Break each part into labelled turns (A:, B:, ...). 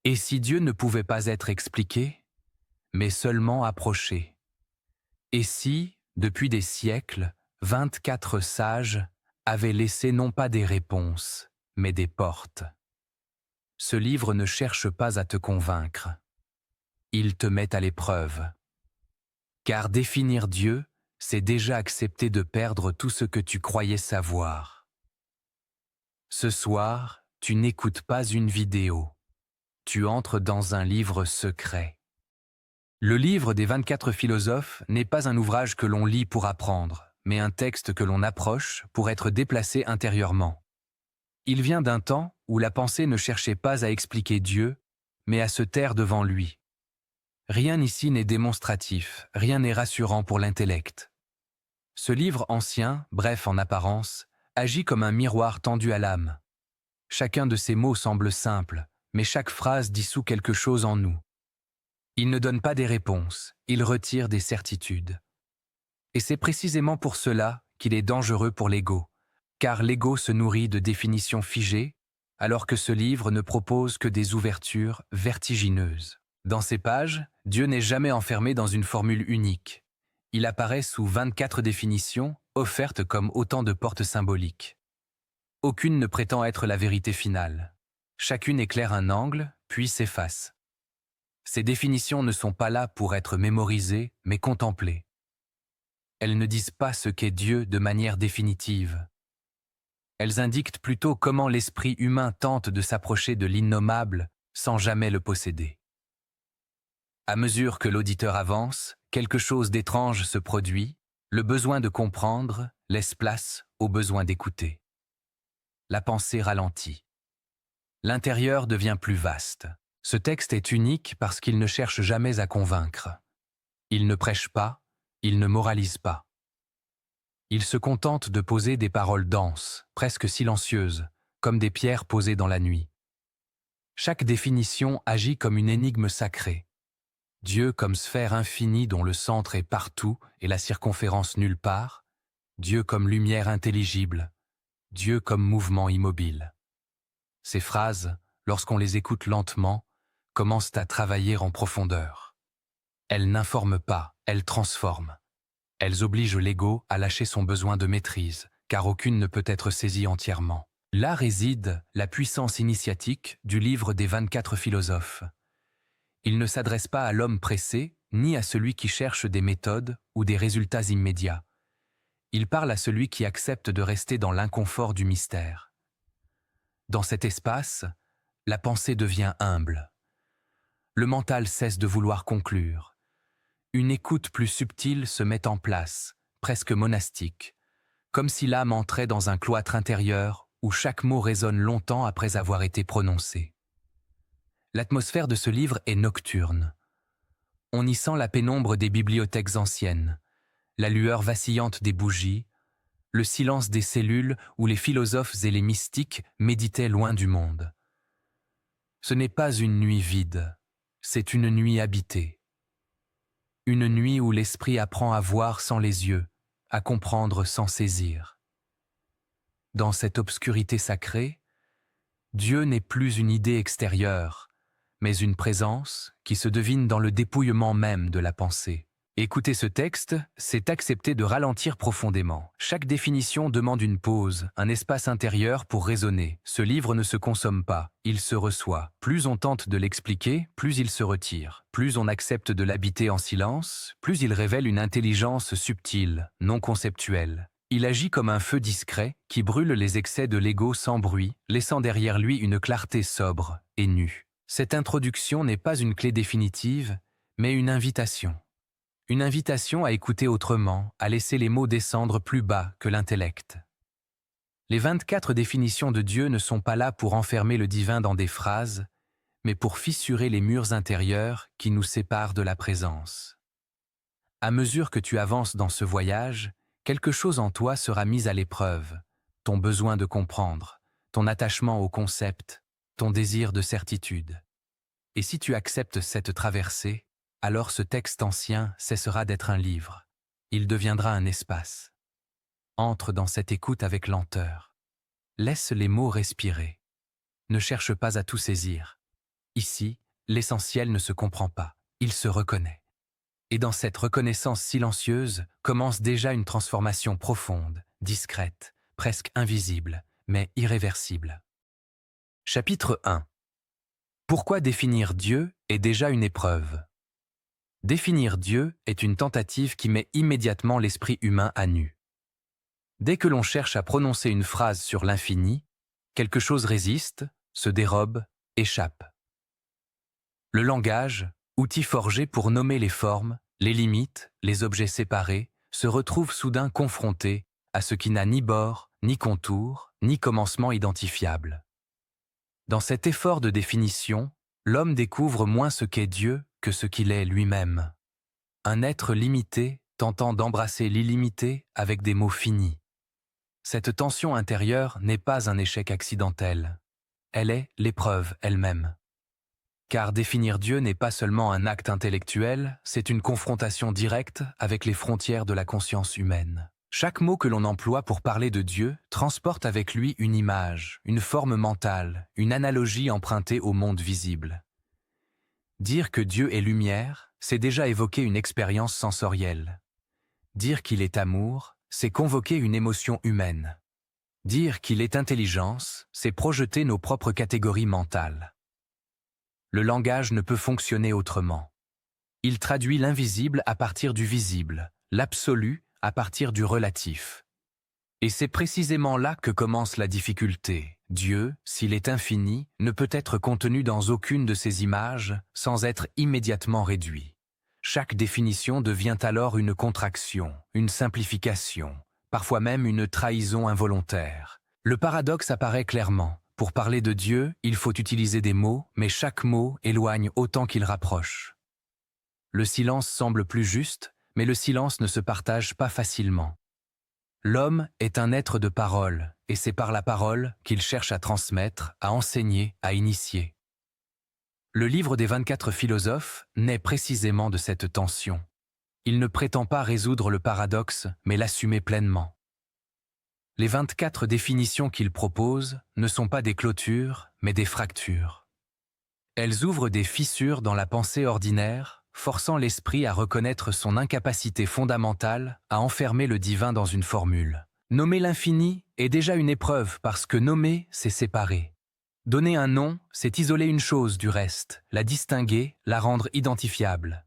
A: Et si Dieu ne pouvait pas être expliqué, mais seulement approché? Et si, depuis des siècles, 24 sages avaient laissé non pas des réponses, mais des portes? Ce livre ne cherche pas à te convaincre. Il te met à l'épreuve. Car définir Dieu, c'est déjà accepter de perdre tout ce que tu croyais savoir. Ce soir, tu n'écoutes pas une vidéo. Tu entres dans un livre secret. Le livre des 24 philosophes n'est pas un ouvrage que l'on lit pour apprendre, mais un texte que l'on approche pour être déplacé intérieurement. Il vient d'un temps où la pensée ne cherchait pas à expliquer Dieu, mais à se taire devant lui. Rien ici n'est démonstratif, rien n'est rassurant pour l'intellect. Ce livre ancien, bref en apparence, agit comme un miroir tendu à l'âme. Chacun de ces mots semble simple, mais chaque phrase dissout quelque chose en nous. Il ne donne pas des réponses, il retire des certitudes. Et c'est précisément pour cela qu'il est dangereux pour l'ego, car l'ego se nourrit de définitions figées, alors que ce livre ne propose que des ouvertures vertigineuses. Dans ces pages, Dieu n'est jamais enfermé dans une formule unique. Il apparaît sous 24 définitions, offertes comme autant de portes symboliques. Aucune ne prétend être la vérité finale. Chacune éclaire un angle, puis s'efface. Ces définitions ne sont pas là pour être mémorisées, mais contemplées. Elles ne disent pas ce qu'est Dieu de manière définitive. Elles indiquent plutôt comment l'esprit humain tente de s'approcher de l'innommable sans jamais le posséder. À mesure que l'auditeur avance, quelque chose d'étrange se produit, le besoin de comprendre laisse place au besoin d'écouter. La pensée ralentit. L'intérieur devient plus vaste. Ce texte est unique parce qu'il ne cherche jamais à convaincre. Il ne prêche pas, il ne moralise pas. Il se contente de poser des paroles denses, presque silencieuses, comme des pierres posées dans la nuit. Chaque définition agit comme une énigme sacrée. Dieu comme sphère infinie dont le centre est partout et la circonférence nulle part, Dieu comme lumière intelligible, Dieu comme mouvement immobile. Ces phrases, lorsqu'on les écoute lentement, commencent à travailler en profondeur. Elles n'informent pas, elles transforment. Elles obligent l'ego à lâcher son besoin de maîtrise, car aucune ne peut être saisie entièrement. Là réside la puissance initiatique du livre des 24 philosophes. Il ne s'adresse pas à l'homme pressé, ni à celui qui cherche des méthodes ou des résultats immédiats. Il parle à celui qui accepte de rester dans l'inconfort du mystère. Dans cet espace, la pensée devient humble. Le mental cesse de vouloir conclure. Une écoute plus subtile se met en place, presque monastique, comme si l'âme entrait dans un cloître intérieur où chaque mot résonne longtemps après avoir été prononcé. L'atmosphère de ce livre est nocturne. On y sent la pénombre des bibliothèques anciennes, la lueur vacillante des bougies, le silence des cellules où les philosophes et les mystiques méditaient loin du monde. Ce n'est pas une nuit vide, c'est une nuit habitée. Une nuit où l'esprit apprend à voir sans les yeux, à comprendre sans saisir. Dans cette obscurité sacrée, Dieu n'est plus une idée extérieure, mais une présence qui se devine dans le dépouillement même de la pensée. Écouter ce texte, c'est accepter de ralentir profondément. Chaque définition demande une pause, un espace intérieur pour raisonner. Ce livre ne se consomme pas, il se reçoit. Plus on tente de l'expliquer, plus il se retire. Plus on accepte de l'habiter en silence, plus il révèle une intelligence subtile, non conceptuelle. Il agit comme un feu discret qui brûle les excès de l'ego sans bruit, laissant derrière lui une clarté sobre et nue. Cette introduction n'est pas une clé définitive, mais une invitation. Une invitation à écouter autrement, à laisser les mots descendre plus bas que l'intellect. Les 24 définitions de Dieu ne sont pas là pour enfermer le divin dans des phrases, mais pour fissurer les murs intérieurs qui nous séparent de la présence. À mesure que tu avances dans ce voyage, quelque chose en toi sera mis à l'épreuve, ton besoin de comprendre, ton attachement au concept, ton désir de certitude. Et si tu acceptes cette traversée, alors ce texte ancien cessera d'être un livre. Il deviendra un espace. Entre dans cette écoute avec lenteur. Laisse les mots respirer. Ne cherche pas à tout saisir. Ici, l'essentiel ne se comprend pas, il se reconnaît. Et dans cette reconnaissance silencieuse commence déjà une transformation profonde, discrète, presque invisible, mais irréversible. Chapitre 1. Pourquoi définir Dieu est déjà une épreuve? Définir Dieu est une tentative qui met immédiatement l'esprit humain à nu. Dès que l'on cherche à prononcer une phrase sur l'infini, quelque chose résiste, se dérobe, échappe. Le langage, outil forgé pour nommer les formes, les limites, les objets séparés, se retrouve soudain confronté à ce qui n'a ni bord, ni contour, ni commencement identifiable. Dans cet effort de définition, l'homme découvre moins ce qu'est Dieu que ce qu'il est lui-même. Un être limité tentant d'embrasser l'illimité avec des mots finis. Cette tension intérieure n'est pas un échec accidentel. Elle est l'épreuve elle-même. Car définir Dieu n'est pas seulement un acte intellectuel, c'est une confrontation directe avec les frontières de la conscience humaine. Chaque mot que l'on emploie pour parler de Dieu transporte avec lui une image, une forme mentale, une analogie empruntée au monde visible. Dire que Dieu est lumière, c'est déjà évoquer une expérience sensorielle. Dire qu'il est amour, c'est convoquer une émotion humaine. Dire qu'il est intelligence, c'est projeter nos propres catégories mentales. Le langage ne peut fonctionner autrement. Il traduit l'invisible à partir du visible, l'absolu à partir du relatif. Et c'est précisément là que commence la difficulté. Dieu, s'il est infini, ne peut être contenu dans aucune de ces images sans être immédiatement réduit. Chaque définition devient alors une contraction, une simplification, parfois même une trahison involontaire. Le paradoxe apparaît clairement. Pour parler de Dieu, il faut utiliser des mots, mais chaque mot éloigne autant qu'il rapproche. Le silence semble plus juste, mais le silence ne se partage pas facilement. L'homme est un être de parole, et c'est par la parole qu'il cherche à transmettre, à enseigner, à initier. Le livre des 24 philosophes naît précisément de cette tension. Il ne prétend pas résoudre le paradoxe, mais l'assumer pleinement. Les 24 définitions qu'il propose ne sont pas des clôtures, mais des fractures. Elles ouvrent des fissures dans la pensée ordinaire, forçant l'esprit à reconnaître son incapacité fondamentale à enfermer le divin dans une formule. Nommer l'infini est déjà une épreuve parce que nommer, c'est séparer. Donner un nom, c'est isoler une chose du reste, la distinguer, la rendre identifiable.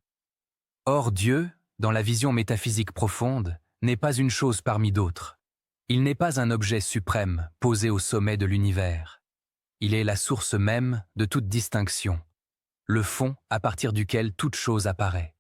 A: Or Dieu, dans la vision métaphysique profonde, n'est pas une chose parmi d'autres. Il n'est pas un objet suprême posé au sommet de l'univers. Il est la source même de toute distinction, le fond à partir duquel toute chose apparaît.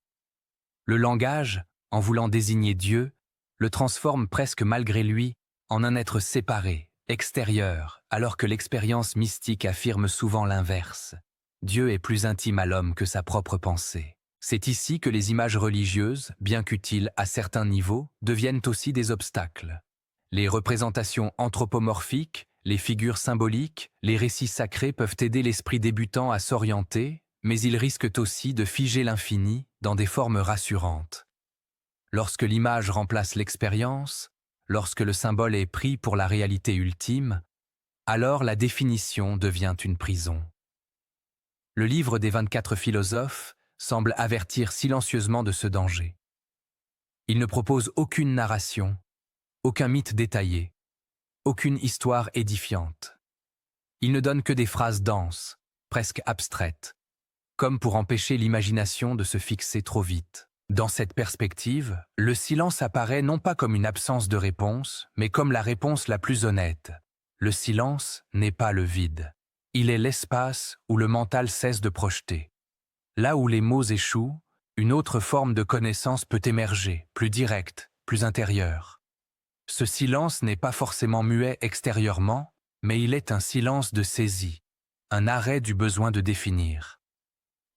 A: Le langage, en voulant désigner Dieu, le transforme presque malgré lui en un être séparé, extérieur, alors que l'expérience mystique affirme souvent l'inverse. Dieu est plus intime à l'homme que sa propre pensée. C'est ici que les images religieuses, bien qu'utiles à certains niveaux, deviennent aussi des obstacles. Les représentations anthropomorphiques, les figures symboliques, les récits sacrés peuvent aider l'esprit débutant à s'orienter, mais ils risquent aussi de figer l'infini dans des formes rassurantes. Lorsque l'image remplace l'expérience, lorsque le symbole est pris pour la réalité ultime, alors la définition devient une prison. Le livre des 24 philosophes semble avertir silencieusement de ce danger. Il ne propose aucune narration, aucun mythe détaillé, aucune histoire édifiante. Il ne donne que des phrases denses, presque abstraites, comme pour empêcher l'imagination de se fixer trop vite. Dans cette perspective, le silence apparaît non pas comme une absence de réponse, mais comme la réponse la plus honnête. Le silence n'est pas le vide. Il est l'espace où le mental cesse de projeter. Là où les mots échouent, une autre forme de connaissance peut émerger, plus directe, plus intérieure. Ce silence n'est pas forcément muet extérieurement, mais il est un silence de saisie, un arrêt du besoin de définir.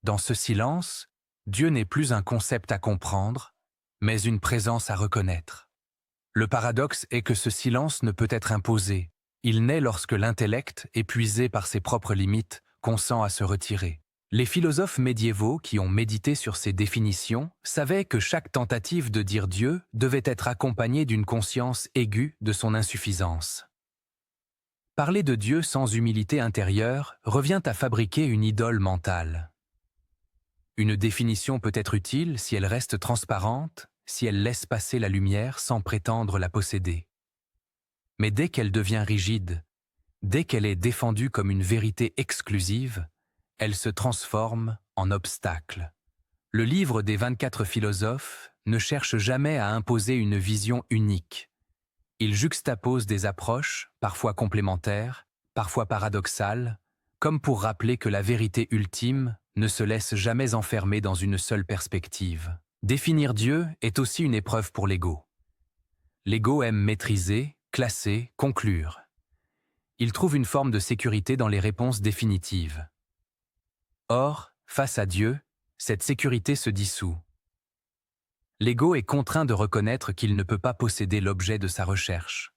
A: Dans ce silence, Dieu n'est plus un concept à comprendre, mais une présence à reconnaître. Le paradoxe est que ce silence ne peut être imposé. Il naît lorsque l'intellect, épuisé par ses propres limites, consent à se retirer. Les philosophes médiévaux qui ont médité sur ces définitions savaient que chaque tentative de dire Dieu devait être accompagnée d'une conscience aiguë de son insuffisance. Parler de Dieu sans humilité intérieure revient à fabriquer une idole mentale. Une définition peut être utile si elle reste transparente, si elle laisse passer la lumière sans prétendre la posséder. Mais dès qu'elle devient rigide, dès qu'elle est défendue comme une vérité exclusive, elle se transforme en obstacle. Le livre des 24 philosophes ne cherche jamais à imposer une vision unique. Il juxtapose des approches, parfois complémentaires, parfois paradoxales, comme pour rappeler que la vérité ultime ne se laisse jamais enfermer dans une seule perspective. Définir Dieu est aussi une épreuve pour l'ego. L'ego aime maîtriser, classer, conclure. Il trouve une forme de sécurité dans les réponses définitives. Or, face à Dieu, cette sécurité se dissout. L'ego est contraint de reconnaître qu'il ne peut pas posséder l'objet de sa recherche.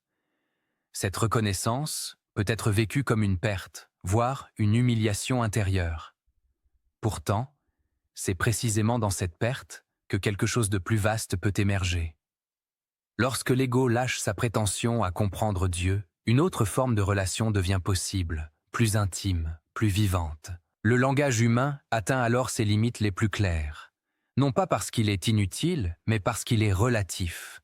A: Cette reconnaissance peut être vécue comme une perte, voire une humiliation intérieure. Pourtant, c'est précisément dans cette perte que quelque chose de plus vaste peut émerger. Lorsque l'ego lâche sa prétention à comprendre Dieu, une autre forme de relation devient possible, plus intime, plus vivante. Le langage humain atteint alors ses limites les plus claires. Non pas parce qu'il est inutile, mais parce qu'il est relatif.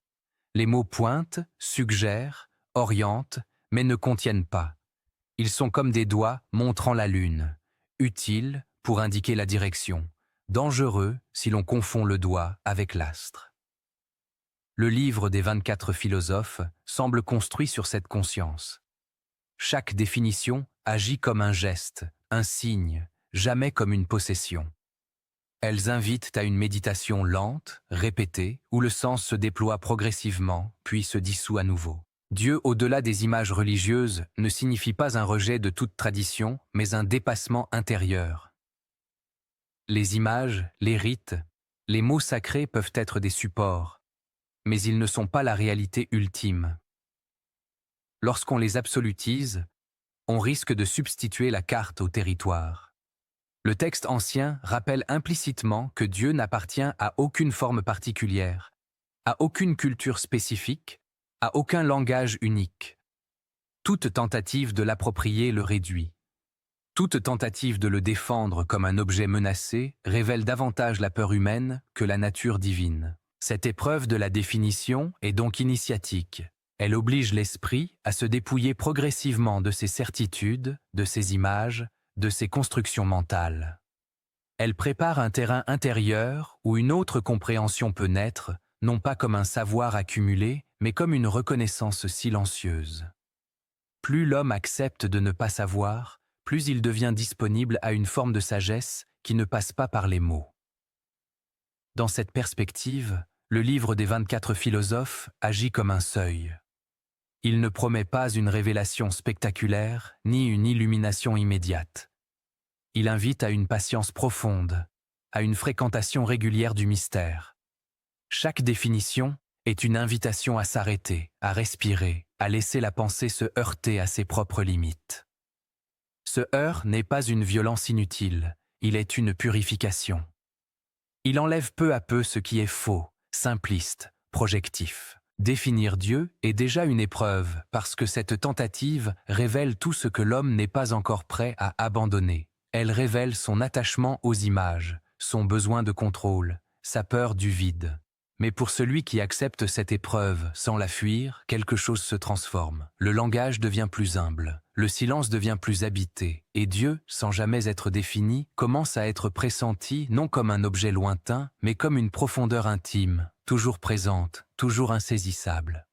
A: Les mots pointent, suggèrent, orientent, mais ne contiennent pas. Ils sont comme des doigts montrant la lune, utiles pour indiquer la direction, dangereux si l'on confond le doigt avec l'astre. Le livre des 24 philosophes semble construit sur cette conscience. Chaque définition agit comme un geste, un signe, jamais comme une possession. Elles invitent à une méditation lente, répétée, où le sens se déploie progressivement, puis se dissout à nouveau. Dieu, au-delà des images religieuses, ne signifie pas un rejet de toute tradition, mais un dépassement intérieur. Les images, les rites, les mots sacrés peuvent être des supports, mais ils ne sont pas la réalité ultime. Lorsqu'on les absolutise, on risque de substituer la carte au territoire. Le texte ancien rappelle implicitement que Dieu n'appartient à aucune forme particulière, à aucune culture spécifique, à aucun langage unique. Toute tentative de l'approprier le réduit. Toute tentative de le défendre comme un objet menacé révèle davantage la peur humaine que la nature divine. Cette épreuve de la définition est donc initiatique. Elle oblige l'esprit à se dépouiller progressivement de ses certitudes, de ses images, de ses constructions mentales. Elle prépare un terrain intérieur où une autre compréhension peut naître, non pas comme un savoir accumulé, mais comme une reconnaissance silencieuse. Plus l'homme accepte de ne pas savoir, plus il devient disponible à une forme de sagesse qui ne passe pas par les mots. Dans cette perspective, le livre des 24 philosophes agit comme un seuil. Il ne promet pas une révélation spectaculaire, ni une illumination immédiate. Il invite à une patience profonde, à une fréquentation régulière du mystère. Chaque définition est une invitation à s'arrêter, à respirer, à laisser la pensée se heurter à ses propres limites. Ce heurt n'est pas une violence inutile, il est une purification. Il enlève peu à peu ce qui est faux, simpliste, projectif. Définir Dieu est déjà une épreuve parce que cette tentative révèle tout ce que l'homme n'est pas encore prêt à abandonner. Elle révèle son attachement aux images, son besoin de contrôle, sa peur du vide. Mais pour celui qui accepte cette épreuve sans la fuir, quelque chose se transforme. Le langage devient plus humble, le silence devient plus habité, et Dieu, sans jamais être défini, commence à être pressenti non comme un objet lointain, mais comme une profondeur intime, toujours présente, toujours insaisissable.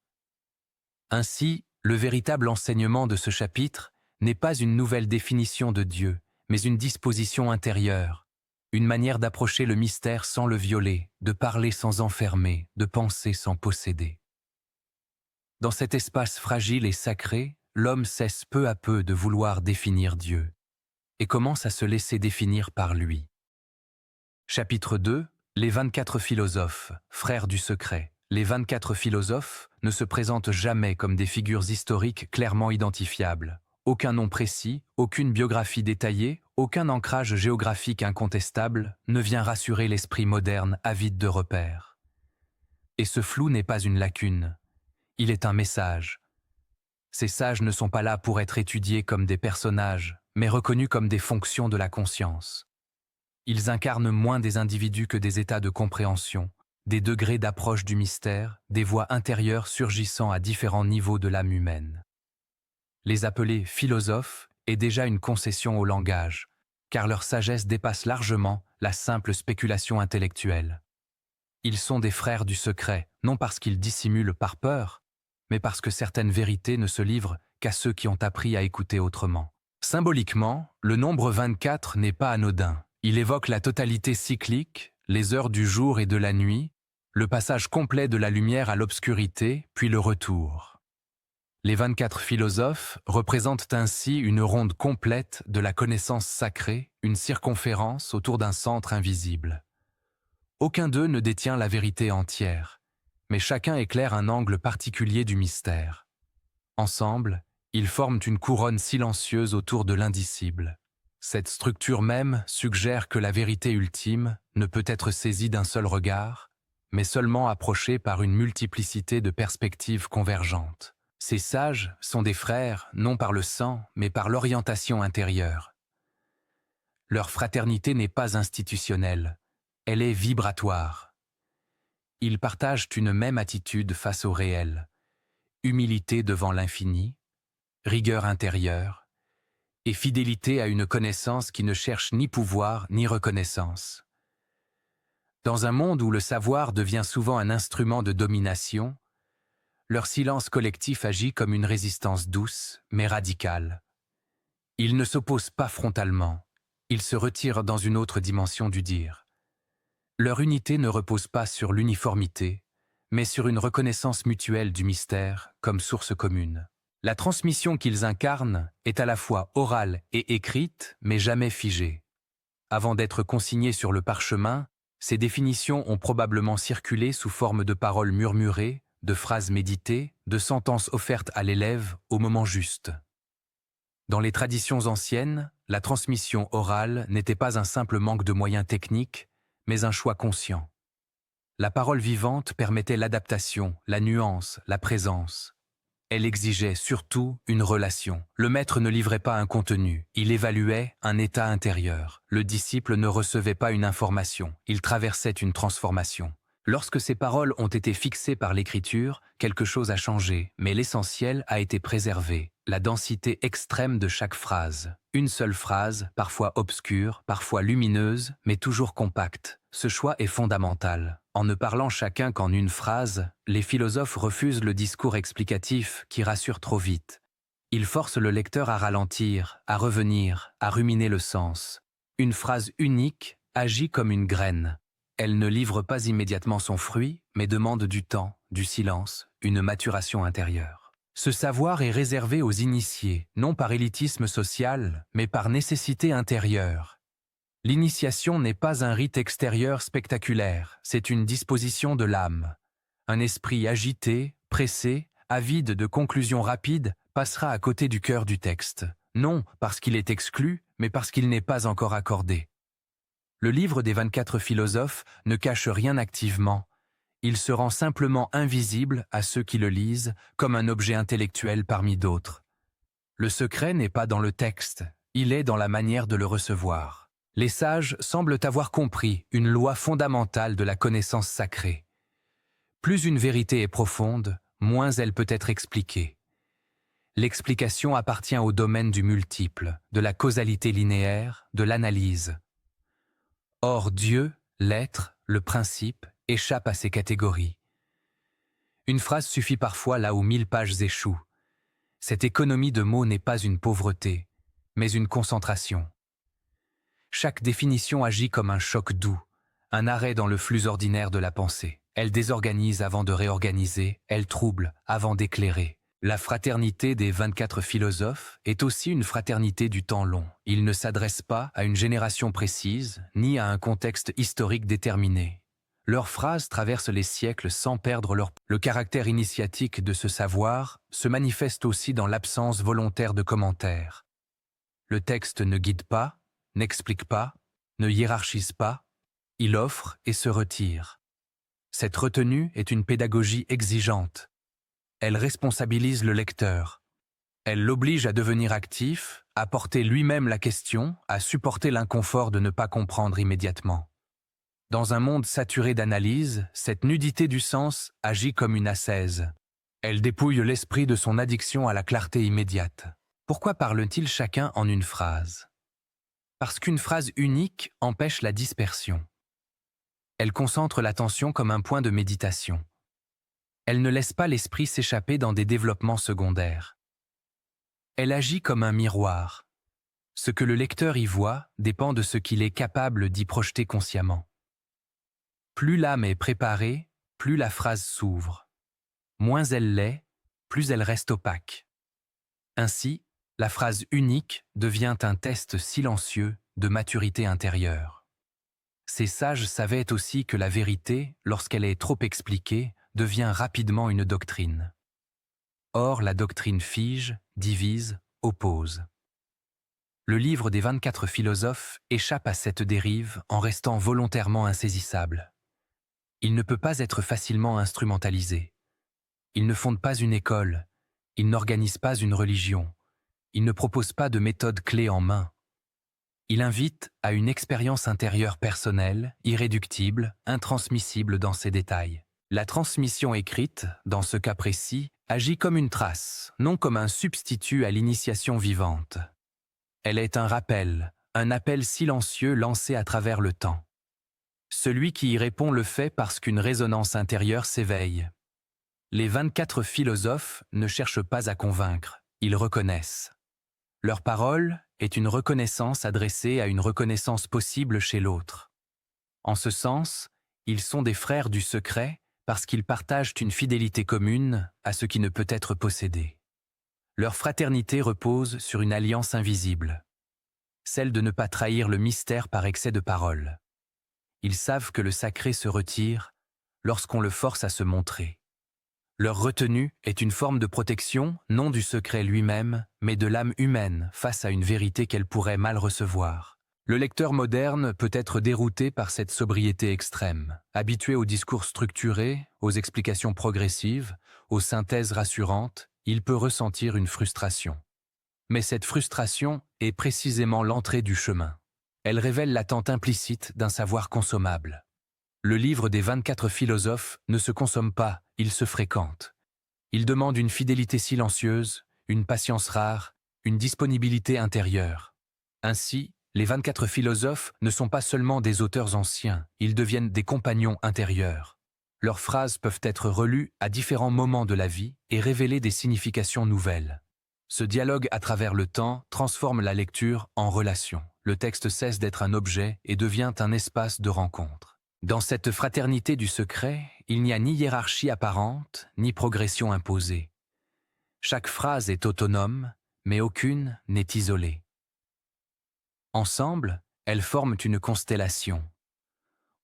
A: Ainsi, le véritable enseignement de ce chapitre n'est pas une nouvelle définition de Dieu, mais une disposition intérieure, une manière d'approcher le mystère sans le violer, de parler sans enfermer, de penser sans posséder. Dans cet espace fragile et sacré, l'homme cesse peu à peu de vouloir définir Dieu et commence à se laisser définir par lui. Chapitre 2. Les 24 philosophes, frères du secret. Les 24 philosophes ne se présentent jamais comme des figures historiques clairement identifiables. Aucun nom précis, aucune biographie détaillée, aucun ancrage géographique incontestable ne vient rassurer l'esprit moderne avide de repères. Et ce flou n'est pas une lacune, il est un message. Ces sages ne sont pas là pour être étudiés comme des personnages, mais reconnus comme des fonctions de la conscience. Ils incarnent moins des individus que des états de compréhension, des degrés d'approche du mystère, des voies intérieures surgissant à différents niveaux de l'âme humaine. Les appeler philosophes est déjà une concession au langage, car leur sagesse dépasse largement la simple spéculation intellectuelle. Ils sont des frères du secret, non parce qu'ils dissimulent par peur, mais parce que certaines vérités ne se livrent qu'à ceux qui ont appris à écouter autrement. Symboliquement, le nombre 24 n'est pas anodin. Il évoque la totalité cyclique, les heures du jour et de la nuit, le passage complet de la lumière à l'obscurité, puis le retour. Les 24 philosophes représentent ainsi une ronde complète de la connaissance sacrée, une circonférence autour d'un centre invisible. Aucun d'eux ne détient la vérité entière, mais chacun éclaire un angle particulier du mystère. Ensemble, ils forment une couronne silencieuse autour de l'indicible. Cette structure même suggère que la vérité ultime ne peut être saisie d'un seul regard, mais seulement approchée par une multiplicité de perspectives convergentes. Ces sages sont des frères, non par le sang, mais par l'orientation intérieure. Leur fraternité n'est pas institutionnelle, elle est vibratoire. Ils partagent une même attitude face au réel, humilité devant l'infini, rigueur intérieure, et fidélité à une connaissance qui ne cherche ni pouvoir ni reconnaissance. Dans un monde où le savoir devient souvent un instrument de domination, leur silence collectif agit comme une résistance douce, mais radicale. Ils ne s'opposent pas frontalement, ils se retirent dans une autre dimension du dire. Leur unité ne repose pas sur l'uniformité, mais sur une reconnaissance mutuelle du mystère comme source commune. La transmission qu'ils incarnent est à la fois orale et écrite, mais jamais figée. Avant d'être consignées sur le parchemin, ces définitions ont probablement circulé sous forme de paroles murmurées, de phrases méditées, de sentences offertes à l'élève au moment juste. Dans les traditions anciennes, la transmission orale n'était pas un simple manque de moyens techniques, mais un choix conscient. La parole vivante permettait l'adaptation, la nuance, la présence. Elle exigeait surtout une relation. Le maître ne livrait pas un contenu, il évaluait un état intérieur. Le disciple ne recevait pas une information, il traversait une transformation. Lorsque ces paroles ont été fixées par l'écriture, quelque chose a changé, mais l'essentiel a été préservé, la densité extrême de chaque phrase. Une seule phrase, parfois obscure, parfois lumineuse, mais toujours compacte. Ce choix est fondamental. En ne parlant chacun qu'en une phrase, les philosophes refusent le discours explicatif qui rassure trop vite. Ils forcent le lecteur à ralentir, à revenir, à ruminer le sens. Une phrase unique agit comme une graine. Elle ne livre pas immédiatement son fruit, mais demande du temps, du silence, une maturation intérieure. Ce savoir est réservé aux initiés, non par élitisme social, mais par nécessité intérieure. L'initiation n'est pas un rite extérieur spectaculaire, c'est une disposition de l'âme. Un esprit agité, pressé, avide de conclusions rapides, passera à côté du cœur du texte. Non parce qu'il est exclu, mais parce qu'il n'est pas encore accordé. Le livre des 24 philosophes ne cache rien activement. Il se rend simplement invisible à ceux qui le lisent, comme un objet intellectuel parmi d'autres. Le secret n'est pas dans le texte, il est dans la manière de le recevoir. Les sages semblent avoir compris une loi fondamentale de la connaissance sacrée. Plus une vérité est profonde, moins elle peut être expliquée. L'explication appartient au domaine du multiple, de la causalité linéaire, de l'analyse. Or Dieu, l'être, le principe, échappe à ces catégories. Une phrase suffit parfois là où 1000 pages échouent. Cette économie de mots n'est pas une pauvreté, mais une concentration. Chaque définition agit comme un choc doux, un arrêt dans le flux ordinaire de la pensée. Elle désorganise avant de réorganiser, elle trouble avant d'éclairer. La fraternité des 24 philosophes est aussi une fraternité du temps long. Ils ne s'adressent pas à une génération précise, ni à un contexte historique déterminé. Leurs phrases traversent les siècles sans perdre Le caractère initiatique de ce savoir se manifeste aussi dans l'absence volontaire de commentaires. Le texte ne guide pas, n'explique pas, ne hiérarchise pas, il offre et se retire. Cette retenue est une pédagogie exigeante. Elle responsabilise le lecteur. Elle l'oblige à devenir actif, à porter lui-même la question, à supporter l'inconfort de ne pas comprendre immédiatement. Dans un monde saturé d'analyse, cette nudité du sens agit comme une ascèse. Elle dépouille l'esprit de son addiction à la clarté immédiate. Pourquoi parle-t-il chacun en une phrase? Parce qu'une phrase unique empêche la dispersion. Elle concentre l'attention comme un point de méditation. Elle ne laisse pas l'esprit s'échapper dans des développements secondaires. Elle agit comme un miroir. Ce que le lecteur y voit dépend de ce qu'il est capable d'y projeter consciemment. Plus l'âme est préparée, plus la phrase s'ouvre. Moins elle l'est, plus elle reste opaque. Ainsi, la phrase unique devient un test silencieux de maturité intérieure. Ces sages savaient aussi que la vérité, lorsqu'elle est trop expliquée, devient rapidement une doctrine. Or, la doctrine fige, divise, oppose. Le livre des 24 philosophes échappe à cette dérive en restant volontairement insaisissable. Il ne peut pas être facilement instrumentalisé. Il ne fonde pas une école, il n'organise pas une religion, il ne propose pas de méthode clé en main. Il invite à une expérience intérieure personnelle, irréductible, intransmissible dans ses détails. La transmission écrite, dans ce cas précis, agit comme une trace, non comme un substitut à l'initiation vivante. Elle est un rappel, un appel silencieux lancé à travers le temps. Celui qui y répond le fait parce qu'une résonance intérieure s'éveille. Les 24 philosophes ne cherchent pas à convaincre, ils reconnaissent. Leur parole est une reconnaissance adressée à une reconnaissance possible chez l'autre. En ce sens, ils sont des frères du secret parce qu'ils partagent une fidélité commune à ce qui ne peut être possédé. Leur fraternité repose sur une alliance invisible, celle de ne pas trahir le mystère par excès de parole. Ils savent que le sacré se retire lorsqu'on le force à se montrer. Leur retenue est une forme de protection, non du secret lui-même, mais de l'âme humaine face à une vérité qu'elle pourrait mal recevoir. Le lecteur moderne peut être dérouté par cette sobriété extrême. Habitué aux discours structurés, aux explications progressives, aux synthèses rassurantes, il peut ressentir une frustration. Mais cette frustration est précisément l'entrée du chemin. Elle révèle l'attente implicite d'un savoir consommable. Le livre des 24 philosophes ne se consomme pas, il se fréquente. Il demande une fidélité silencieuse, une patience rare, une disponibilité intérieure. Ainsi, les 24 philosophes ne sont pas seulement des auteurs anciens, ils deviennent des compagnons intérieurs. Leurs phrases peuvent être relues à différents moments de la vie et révéler des significations nouvelles. Ce dialogue à travers le temps transforme la lecture en relation. Le texte cesse d'être un objet et devient un espace de rencontre. Dans cette fraternité du secret, il n'y a ni hiérarchie apparente, ni progression imposée. Chaque phrase est autonome, mais aucune n'est isolée. Ensemble, elles forment une constellation.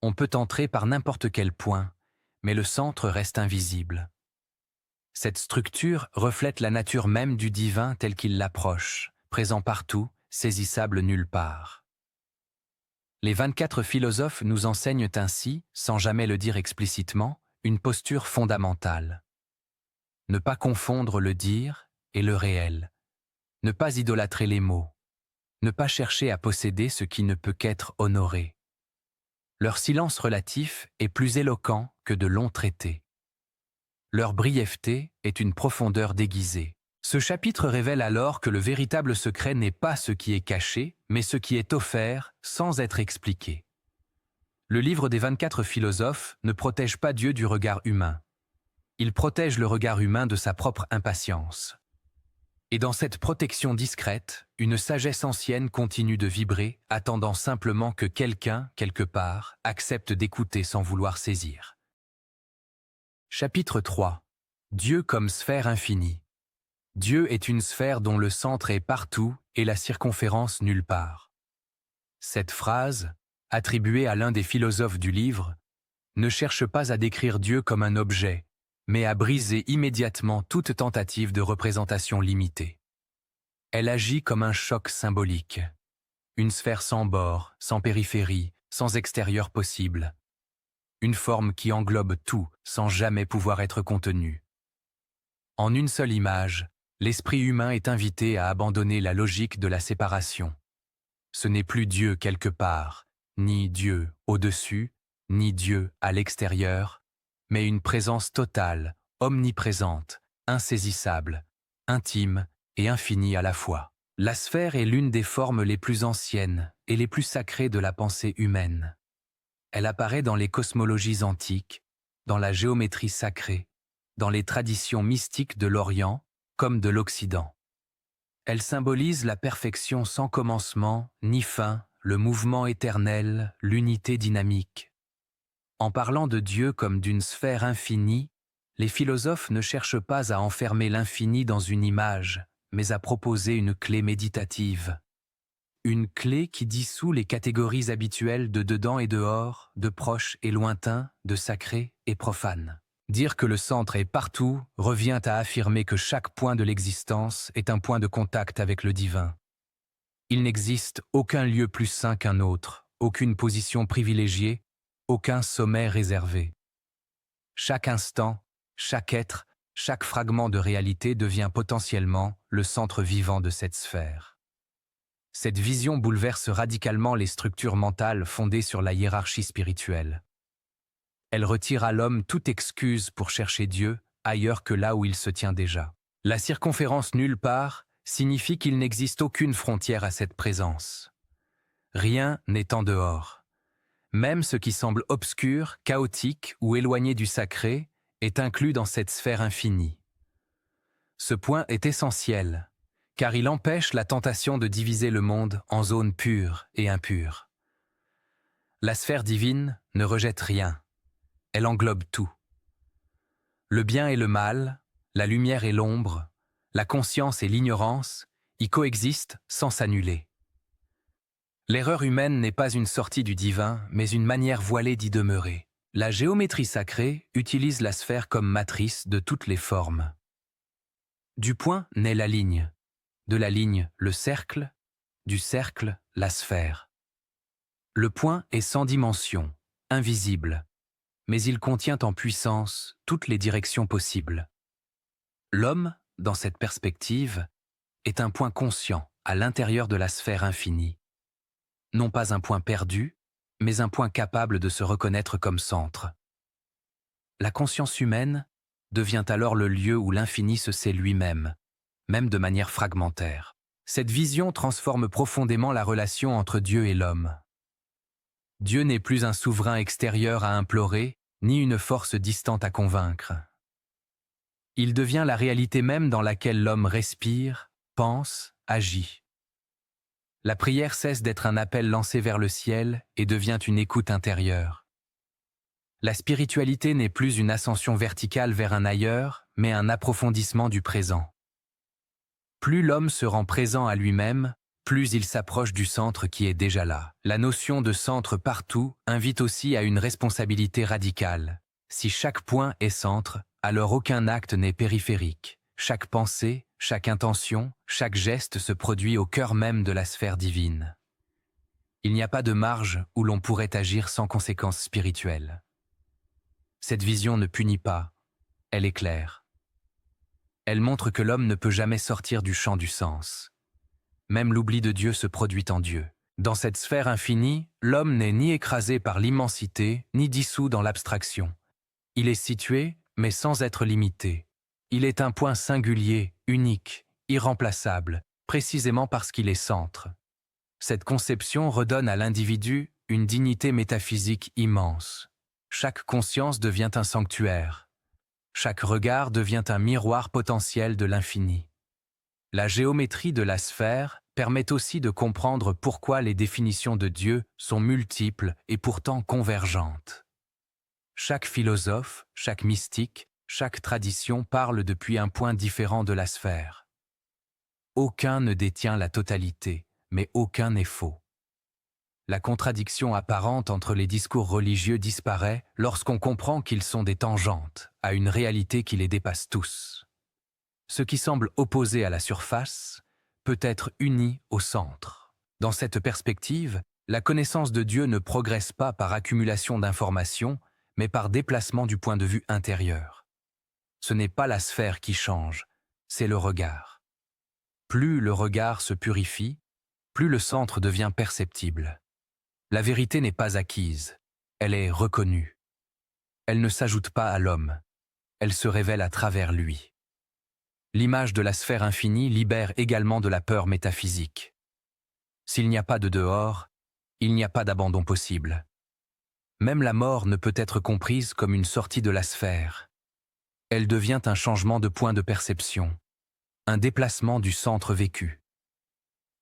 A: On peut entrer par n'importe quel point, mais le centre reste invisible. Cette structure reflète la nature même du divin tel qu'il l'approche, présent partout, saisissable nulle part. Les 24 philosophes nous enseignent ainsi, sans jamais le dire explicitement, une posture fondamentale. Ne pas confondre le dire et le réel. Ne pas idolâtrer les mots. Ne pas chercher à posséder ce qui ne peut qu'être honoré. Leur silence relatif est plus éloquent que de longs traités. Leur brièveté est une profondeur déguisée. Ce chapitre révèle alors que le véritable secret n'est pas ce qui est caché, mais ce qui est offert sans être expliqué. Le livre des 24 philosophes ne protège pas Dieu du regard humain. Il protège le regard humain de sa propre impatience. Et dans cette protection discrète, une sagesse ancienne continue de vibrer, attendant simplement que quelqu'un, quelque part, accepte d'écouter sans vouloir saisir. Chapitre 3. Dieu comme sphère infinie. Dieu est une sphère dont le centre est partout et la circonférence nulle part. Cette phrase, attribuée à l'un des philosophes du livre, ne cherche pas à décrire Dieu comme un objet, mais à briser immédiatement toute tentative de représentation limitée. Elle agit comme un choc symbolique. Une sphère sans bord, sans périphérie, sans extérieur possible. Une forme qui englobe tout sans jamais pouvoir être contenue. En une seule image, l'esprit humain est invité à abandonner la logique de la séparation. Ce n'est plus Dieu quelque part, ni Dieu au-dessus, ni Dieu à l'extérieur, mais une présence totale, omniprésente, insaisissable, intime et infinie à la fois. La sphère est l'une des formes les plus anciennes et les plus sacrées de la pensée humaine. Elle apparaît dans les cosmologies antiques, dans la géométrie sacrée, dans les traditions mystiques de l'Orient comme de l'Occident. Elle symbolise la perfection sans commencement ni fin, le mouvement éternel, l'unité dynamique. En parlant de Dieu comme d'une sphère infinie, les philosophes ne cherchent pas à enfermer l'infini dans une image, mais à proposer une clé méditative. Une clé qui dissout les catégories habituelles de dedans et dehors, de proche et lointain, de sacré et profane. Dire que le centre est partout revient à affirmer que chaque point de l'existence est un point de contact avec le divin. Il n'existe aucun lieu plus saint qu'un autre, aucune position privilégiée, aucun sommet réservé. Chaque instant, chaque être, chaque fragment de réalité devient potentiellement le centre vivant de cette sphère. Cette vision bouleverse radicalement les structures mentales fondées sur la hiérarchie spirituelle. Elle retire à l'homme toute excuse pour chercher Dieu ailleurs que là où il se tient déjà. La circonférence nulle part signifie qu'il n'existe aucune frontière à cette présence. Rien n'est en dehors. Même ce qui semble obscur, chaotique ou éloigné du sacré est inclus dans cette sphère infinie. Ce point est essentiel, car il empêche la tentation de diviser le monde en zones pures et impures. La sphère divine ne rejette rien. Elle englobe tout. Le bien et le mal, la lumière et l'ombre, la conscience et l'ignorance y coexistent sans s'annuler. L'erreur humaine n'est pas une sortie du divin, mais une manière voilée d'y demeurer. La géométrie sacrée utilise la sphère comme matrice de toutes les formes. Du point naît la ligne, de la ligne le cercle, du cercle la sphère. Le point est sans dimension, invisible, mais il contient en puissance toutes les directions possibles. L'homme, dans cette perspective, est un point conscient à l'intérieur de la sphère infinie. Non pas un point perdu, mais un point capable de se reconnaître comme centre. La conscience humaine devient alors le lieu où l'infini se sait lui-même, même de manière fragmentaire. Cette vision transforme profondément la relation entre Dieu et l'homme. Dieu n'est plus un souverain extérieur à implorer, ni une force distante à convaincre. Il devient la réalité même dans laquelle l'homme respire, pense, agit. La prière cesse d'être un appel lancé vers le ciel et devient une écoute intérieure. La spiritualité n'est plus une ascension verticale vers un ailleurs, mais un approfondissement du présent. Plus l'homme se rend présent à lui-même, plus il s'approche du centre qui est déjà là. La notion de centre partout invite aussi à une responsabilité radicale. Si chaque point est centre, alors aucun acte n'est périphérique. Chaque pensée, chaque intention, chaque geste se produit au cœur même de la sphère divine. Il n'y a pas de marge où l'on pourrait agir sans conséquences spirituelles. Cette vision ne punit pas, elle éclaire. Elle montre que l'homme ne peut jamais sortir du champ du sens. Même l'oubli de Dieu se produit en Dieu. Dans cette sphère infinie, l'homme n'est ni écrasé par l'immensité, ni dissous dans l'abstraction. Il est situé, mais sans être limité. Il est un point singulier, unique, irremplaçable, précisément parce qu'il est centre. Cette conception redonne à l'individu une dignité métaphysique immense. Chaque conscience devient un sanctuaire. Chaque regard devient un miroir potentiel de l'infini. La géométrie de la sphère permet aussi de comprendre pourquoi les définitions de Dieu sont multiples et pourtant convergentes. Chaque philosophe, chaque mystique, chaque tradition parle depuis un point différent de la sphère. Aucun ne détient la totalité, mais aucun n'est faux. La contradiction apparente entre les discours religieux disparaît lorsqu'on comprend qu'ils sont des tangentes à une réalité qui les dépasse tous. Ce qui semble opposé à la surface peut être uni au centre. Dans cette perspective, la connaissance de Dieu ne progresse pas par accumulation d'informations, mais par déplacement du point de vue intérieur. Ce n'est pas la sphère qui change, c'est le regard. Plus le regard se purifie, plus le centre devient perceptible. La vérité n'est pas acquise, elle est reconnue. Elle ne s'ajoute pas à l'homme, elle se révèle à travers lui. L'image de la sphère infinie libère également de la peur métaphysique. S'il n'y a pas de dehors, il n'y a pas d'abandon possible. Même la mort ne peut être comprise comme une sortie de la sphère. Elle devient un changement de point de perception, un déplacement du centre vécu.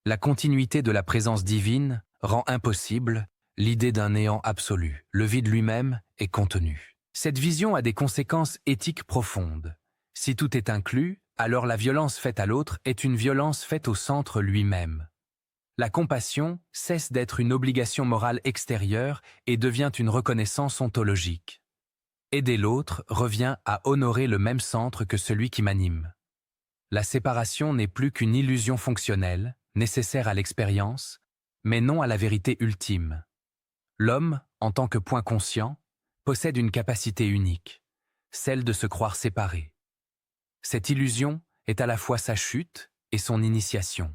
A: La continuité de la présence divine rend impossible l'idée d'un néant absolu. Le vide lui-même est contenu. Cette vision a des conséquences éthiques profondes. Si tout est inclus, alors la violence faite à l'autre est une violence faite au centre lui-même. La compassion cesse d'être une obligation morale extérieure et devient une reconnaissance ontologique. Aider l'autre revient à honorer le même centre que celui qui m'anime. La séparation n'est plus qu'une illusion fonctionnelle, nécessaire à l'expérience, mais non à la vérité ultime. L'homme, en tant que point conscient, possède une capacité unique, celle de se croire séparé. Cette illusion est à la fois sa chute et son initiation.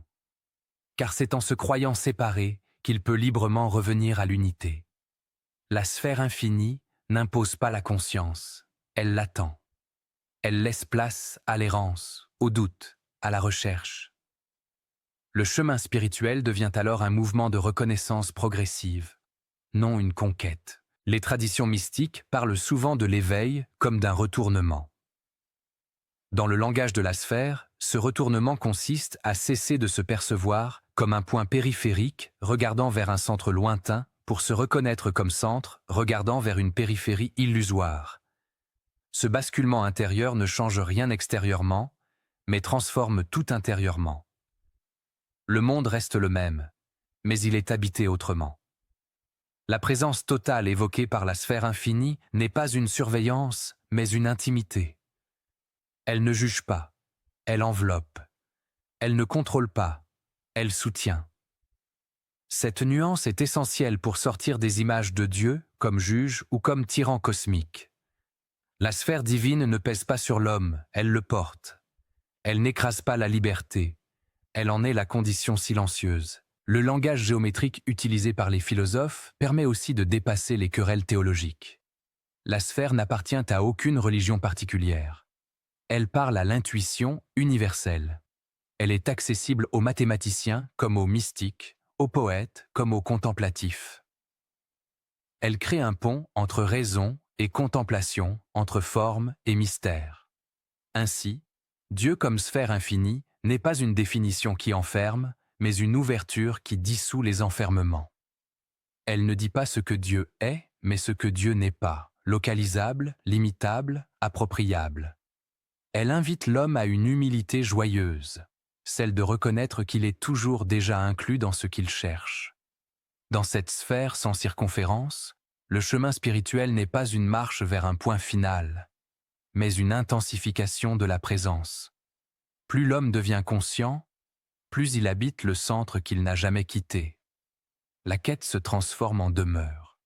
A: Car c'est en se croyant séparé qu'il peut librement revenir à l'unité. La sphère infinie n'impose pas la conscience, elle l'attend. Elle laisse place à l'errance, au doute, à la recherche. Le chemin spirituel devient alors un mouvement de reconnaissance progressive, non une conquête. Les traditions mystiques parlent souvent de l'éveil comme d'un retournement. Dans le langage de la sphère, ce retournement consiste à cesser de se percevoir comme un point périphérique regardant vers un centre lointain pour se reconnaître comme centre regardant vers une périphérie illusoire. Ce basculement intérieur ne change rien extérieurement, mais transforme tout intérieurement. Le monde reste le même, mais il est habité autrement. La présence totale évoquée par la sphère infinie n'est pas une surveillance, mais une intimité. Elle ne juge pas, elle enveloppe. Elle ne contrôle pas, elle soutient. Cette nuance est essentielle pour sortir des images de Dieu comme juge ou comme tyran cosmique. La sphère divine ne pèse pas sur l'homme, elle le porte. Elle n'écrase pas la liberté, elle en est la condition silencieuse. Le langage géométrique utilisé par les philosophes permet aussi de dépasser les querelles théologiques. La sphère n'appartient à aucune religion particulière. Elle parle à l'intuition universelle. Elle est accessible aux mathématiciens comme aux mystiques, aux poètes comme aux contemplatifs. Elle crée un pont entre raison et contemplation, entre forme et mystère. Ainsi, Dieu comme sphère infinie n'est pas une définition qui enferme, mais une ouverture qui dissout les enfermements. Elle ne dit pas ce que Dieu est, mais ce que Dieu n'est pas, localisable, limitable, appropriable. Elle invite l'homme à une humilité joyeuse, celle de reconnaître qu'il est toujours déjà inclus dans ce qu'il cherche. Dans cette sphère sans circonférence, le chemin spirituel n'est pas une marche vers un point final, mais une intensification de la présence. Plus l'homme devient conscient, plus il habite le centre qu'il n'a jamais quitté. La quête se transforme en demeure.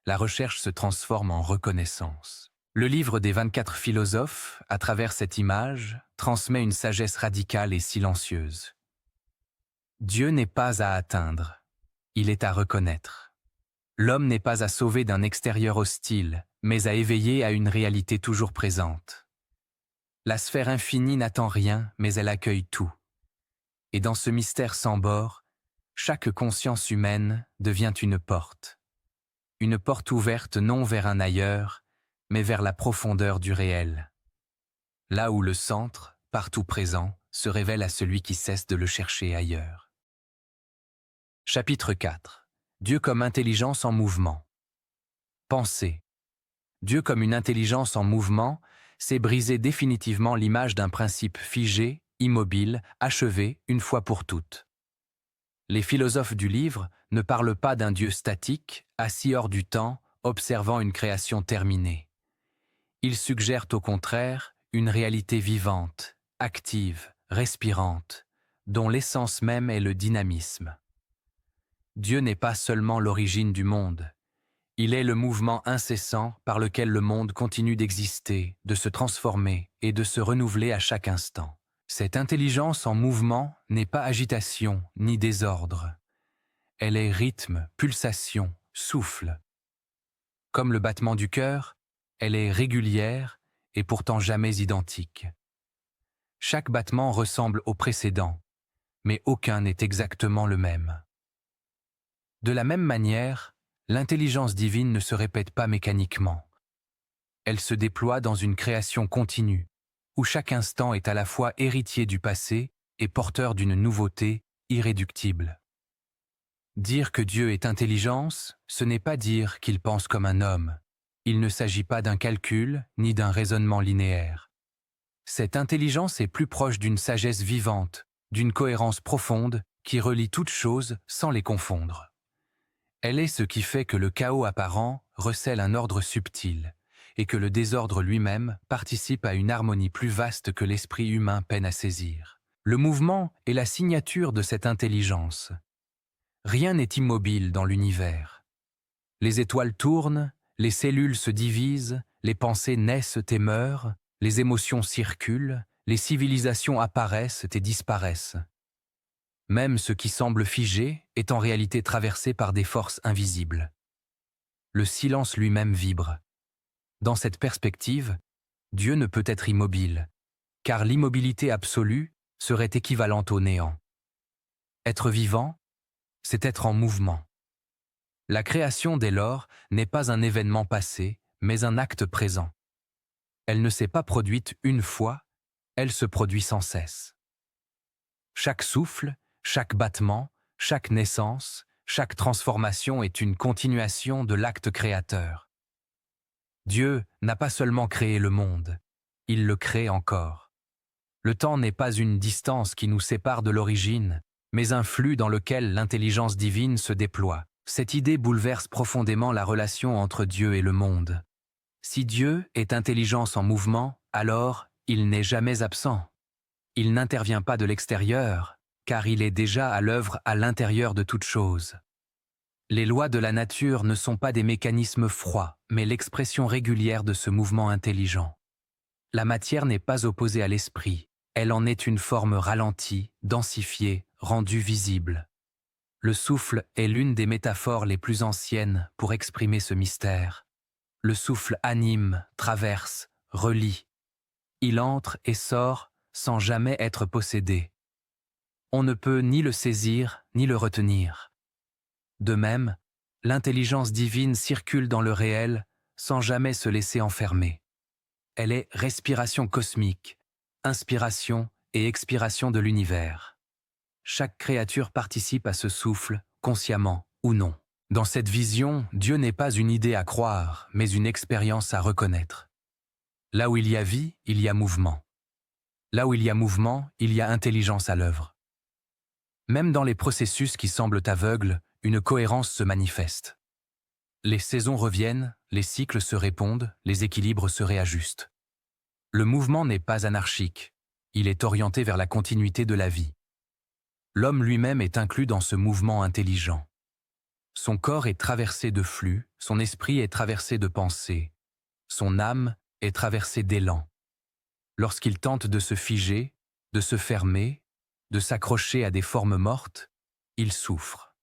A: La recherche se transforme en reconnaissance. Le livre des 24 philosophes, à travers cette image, transmet une sagesse radicale et silencieuse. Dieu n'est pas à atteindre, il est à reconnaître. L'homme n'est pas à sauver d'un extérieur hostile, mais à éveiller à une réalité toujours présente. La sphère infinie n'attend rien, mais elle accueille tout. Et dans ce mystère sans bord, chaque conscience humaine devient une porte. Une porte ouverte non vers un ailleurs, mais vers la profondeur du réel. Là où le centre, partout présent, se révèle à celui qui cesse de le chercher ailleurs. Chapitre 4. Dieu comme intelligence en mouvement. Pensée. Dieu comme une intelligence en mouvement, c'est briser définitivement l'image d'un principe figé, immobile, achevé, une fois pour toutes. Les philosophes du livre ne parlent pas d'un Dieu statique, assis hors du temps, observant une création terminée. Ils suggèrent au contraire une réalité vivante, active, respirante, dont l'essence même est le dynamisme. Dieu n'est pas seulement l'origine du monde, Il est le mouvement incessant par lequel le monde continue d'exister, de se transformer et de se renouveler à chaque instant. Cette intelligence en mouvement n'est pas agitation ni désordre. Elle est rythme, pulsation, souffle. Comme le battement du cœur, elle est régulière et pourtant jamais identique. Chaque battement ressemble au précédent, mais aucun n'est exactement le même. De la même manière, l'intelligence divine ne se répète pas mécaniquement. Elle se déploie dans une création continue, où chaque instant est à la fois héritier du passé et porteur d'une nouveauté irréductible. Dire que Dieu est intelligence, ce n'est pas dire qu'il pense comme un homme. Il ne s'agit pas d'un calcul ni d'un raisonnement linéaire. Cette intelligence est plus proche d'une sagesse vivante, d'une cohérence profonde qui relie toutes choses sans les confondre. Elle est ce qui fait que le chaos apparent recèle un ordre subtil, et que le désordre lui-même participe à une harmonie plus vaste que l'esprit humain peine à saisir. Le mouvement est la signature de cette intelligence. Rien n'est immobile dans l'univers. Les étoiles tournent, les cellules se divisent, les pensées naissent et meurent, les émotions circulent, les civilisations apparaissent et disparaissent. Même ce qui semble figé est en réalité traversé par des forces invisibles. Le silence lui-même vibre. Dans cette perspective, Dieu ne peut être immobile, car l'immobilité absolue serait équivalente au néant. Être vivant, c'est être en mouvement. La création, dès lors, n'est pas un événement passé, mais un acte présent. Elle ne s'est pas produite une fois, elle se produit sans cesse. Chaque souffle, chaque battement, chaque naissance, chaque transformation est une continuation de l'acte créateur. Dieu n'a pas seulement créé le monde, il le crée encore. Le temps n'est pas une distance qui nous sépare de l'origine, mais un flux dans lequel l'intelligence divine se déploie. Cette idée bouleverse profondément la relation entre Dieu et le monde. Si Dieu est intelligence en mouvement, alors il n'est jamais absent. Il n'intervient pas de l'extérieur, car il est déjà à l'œuvre à l'intérieur de toute chose. Les lois de la nature ne sont pas des mécanismes froids, mais l'expression régulière de ce mouvement intelligent. La matière n'est pas opposée à l'esprit, elle en est une forme ralentie, densifiée, rendue visible. Le souffle est l'une des métaphores les plus anciennes pour exprimer ce mystère. Le souffle anime, traverse, relie. Il entre et sort sans jamais être possédé. On ne peut ni le saisir, ni le retenir. De même, l'intelligence divine circule dans le réel sans jamais se laisser enfermer. Elle est respiration cosmique, inspiration et expiration de l'univers. Chaque créature participe à ce souffle, consciemment ou non. Dans cette vision, Dieu n'est pas une idée à croire, mais une expérience à reconnaître. Là où il y a vie, il y a mouvement. Là où il y a mouvement, il y a intelligence à l'œuvre. Même dans les processus qui semblent aveugles, une cohérence se manifeste. Les saisons reviennent, les cycles se répondent, les équilibres se réajustent. Le mouvement n'est pas anarchique, il est orienté vers la continuité de la vie. L'homme lui-même est inclus dans ce mouvement intelligent. Son corps est traversé de flux, son esprit est traversé de pensées, son âme est traversée d'élan. Lorsqu'il tente de se figer, de se fermer, de s'accrocher à des formes mortes, il souffre.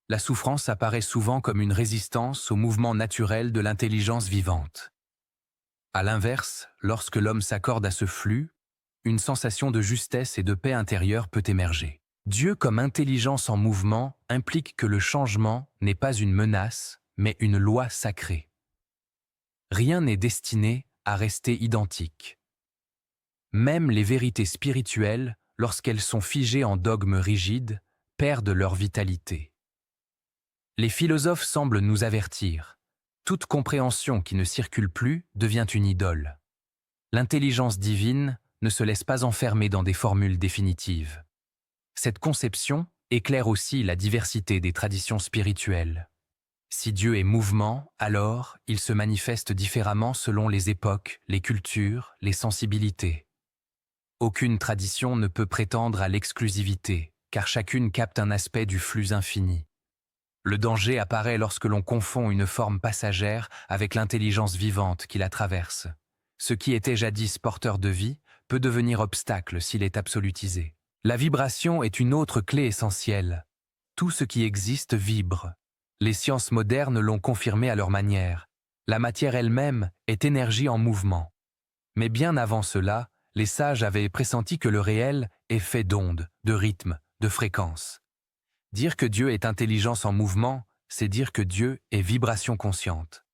A: La souffrance apparaît souvent comme une résistance au mouvement naturel de l'intelligence vivante. À l'inverse, lorsque l'homme s'accorde à ce flux, une sensation de justesse et de paix intérieure peut émerger. Dieu comme intelligence en mouvement implique que le changement n'est pas une menace, mais une loi sacrée. Rien n'est destiné à rester identique. Même les vérités spirituelles, lorsqu'elles sont figées en dogmes rigides, perdent leur vitalité. Les philosophes semblent nous avertir. Toute compréhension qui ne circule plus devient une idole. L'intelligence divine ne se laisse pas enfermer dans des formules définitives. Cette conception éclaire aussi la diversité des traditions spirituelles. Si Dieu est mouvement, alors il se manifeste différemment selon les époques, les cultures, les sensibilités. Aucune tradition ne peut prétendre à l'exclusivité, car chacune capte un aspect du flux infini. Le danger apparaît lorsque l'on confond une forme passagère avec l'intelligence vivante qui la traverse. Ce qui était jadis porteur de vie peut devenir obstacle s'il est absolutisé. La vibration est une autre clé essentielle. Tout ce qui existe vibre. Les sciences modernes l'ont confirmé à leur manière. La matière elle-même est énergie en mouvement. Mais bien avant cela, les sages avaient pressenti que le réel est fait d'ondes, de rythmes, de fréquences. Dire que Dieu est intelligence en mouvement, c'est dire que Dieu est vibration consciente.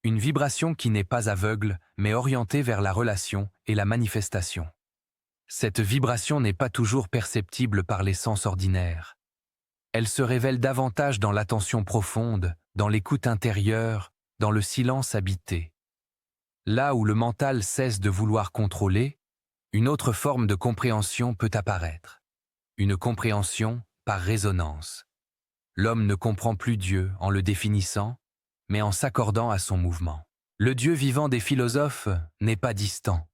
A: Une vibration qui n'est pas aveugle, mais orientée vers la relation et la manifestation. Cette vibration n'est pas toujours perceptible par les sens ordinaires. Elle se révèle davantage dans l'attention profonde, dans l'écoute intérieure, dans le silence habité. Là où le mental cesse de vouloir contrôler, une autre forme de compréhension peut apparaître. Une compréhension par résonance. L'homme ne comprend plus Dieu en le définissant, mais en s'accordant à son mouvement. Le Dieu vivant des philosophes n'est pas distant.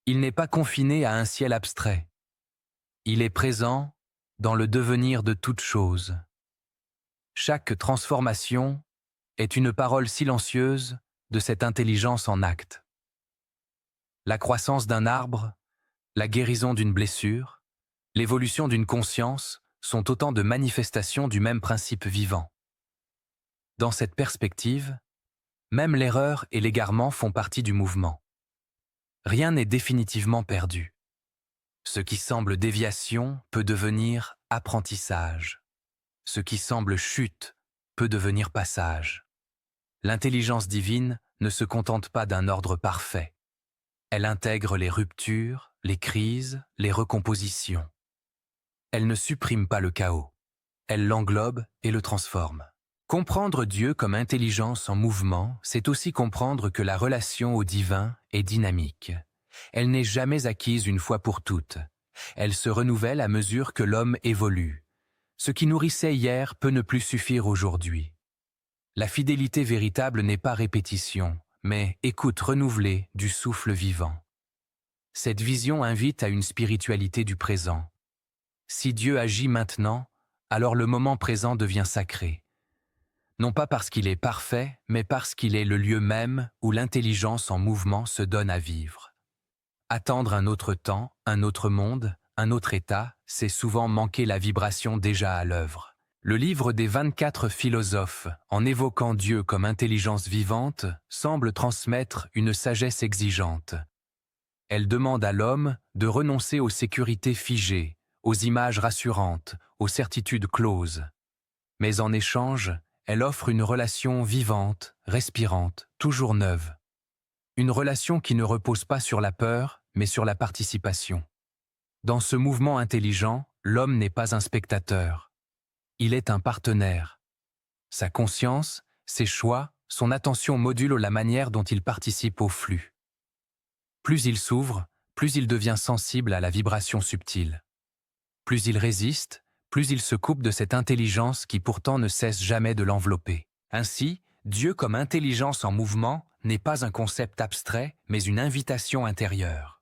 A: Il n'est pas confiné à un ciel abstrait. Il est présent dans le devenir de toute chose. Chaque transformation est une parole silencieuse de cette intelligence en acte. La croissance d'un arbre, la guérison d'une blessure, l'évolution d'une conscience sont autant de manifestations du même principe vivant. Dans cette perspective, même l'erreur et l'égarement font partie du mouvement. Rien n'est définitivement perdu. Ce qui semble déviation peut devenir apprentissage. Ce qui semble chute peut devenir passage. L'intelligence divine ne se contente pas d'un ordre parfait. Elle intègre les ruptures, les crises, les recompositions. Elle ne supprime pas le chaos. Elle l'englobe et le transforme. Comprendre Dieu comme intelligence en mouvement, c'est aussi comprendre que la relation au divin est dynamique. Elle n'est jamais acquise une fois pour toutes. Elle se renouvelle à mesure que l'homme évolue. Ce qui nourrissait hier peut ne plus suffire aujourd'hui. La fidélité véritable n'est pas répétition, mais écoute renouvelée du souffle vivant. Cette vision invite à une spiritualité du présent. Si Dieu agit maintenant, alors le moment présent devient sacré. Non pas parce qu'il est parfait, mais parce qu'il est le lieu même où l'intelligence en mouvement se donne à vivre. Attendre un autre temps, un autre monde, un autre état, c'est souvent manquer la vibration déjà à l'œuvre. Le livre des 24 philosophes, en évoquant Dieu comme intelligence vivante, semble transmettre une sagesse exigeante. Elle demande à l'homme de renoncer aux sécurités figées, aux images rassurantes, aux certitudes closes. Mais en échange, elle offre une relation vivante, respirante, toujours neuve. Une relation qui ne repose pas sur la peur, mais sur la participation. Dans ce mouvement intelligent, l'homme n'est pas un spectateur. Il est un partenaire. Sa conscience, ses choix, son attention modulent la manière dont il participe au flux. Plus il s'ouvre, plus il devient sensible à la vibration subtile. Plus il résiste, plus il se coupe de cette intelligence qui pourtant ne cesse jamais de l'envelopper. Ainsi, Dieu comme intelligence en mouvement n'est pas un concept abstrait, mais une invitation intérieure.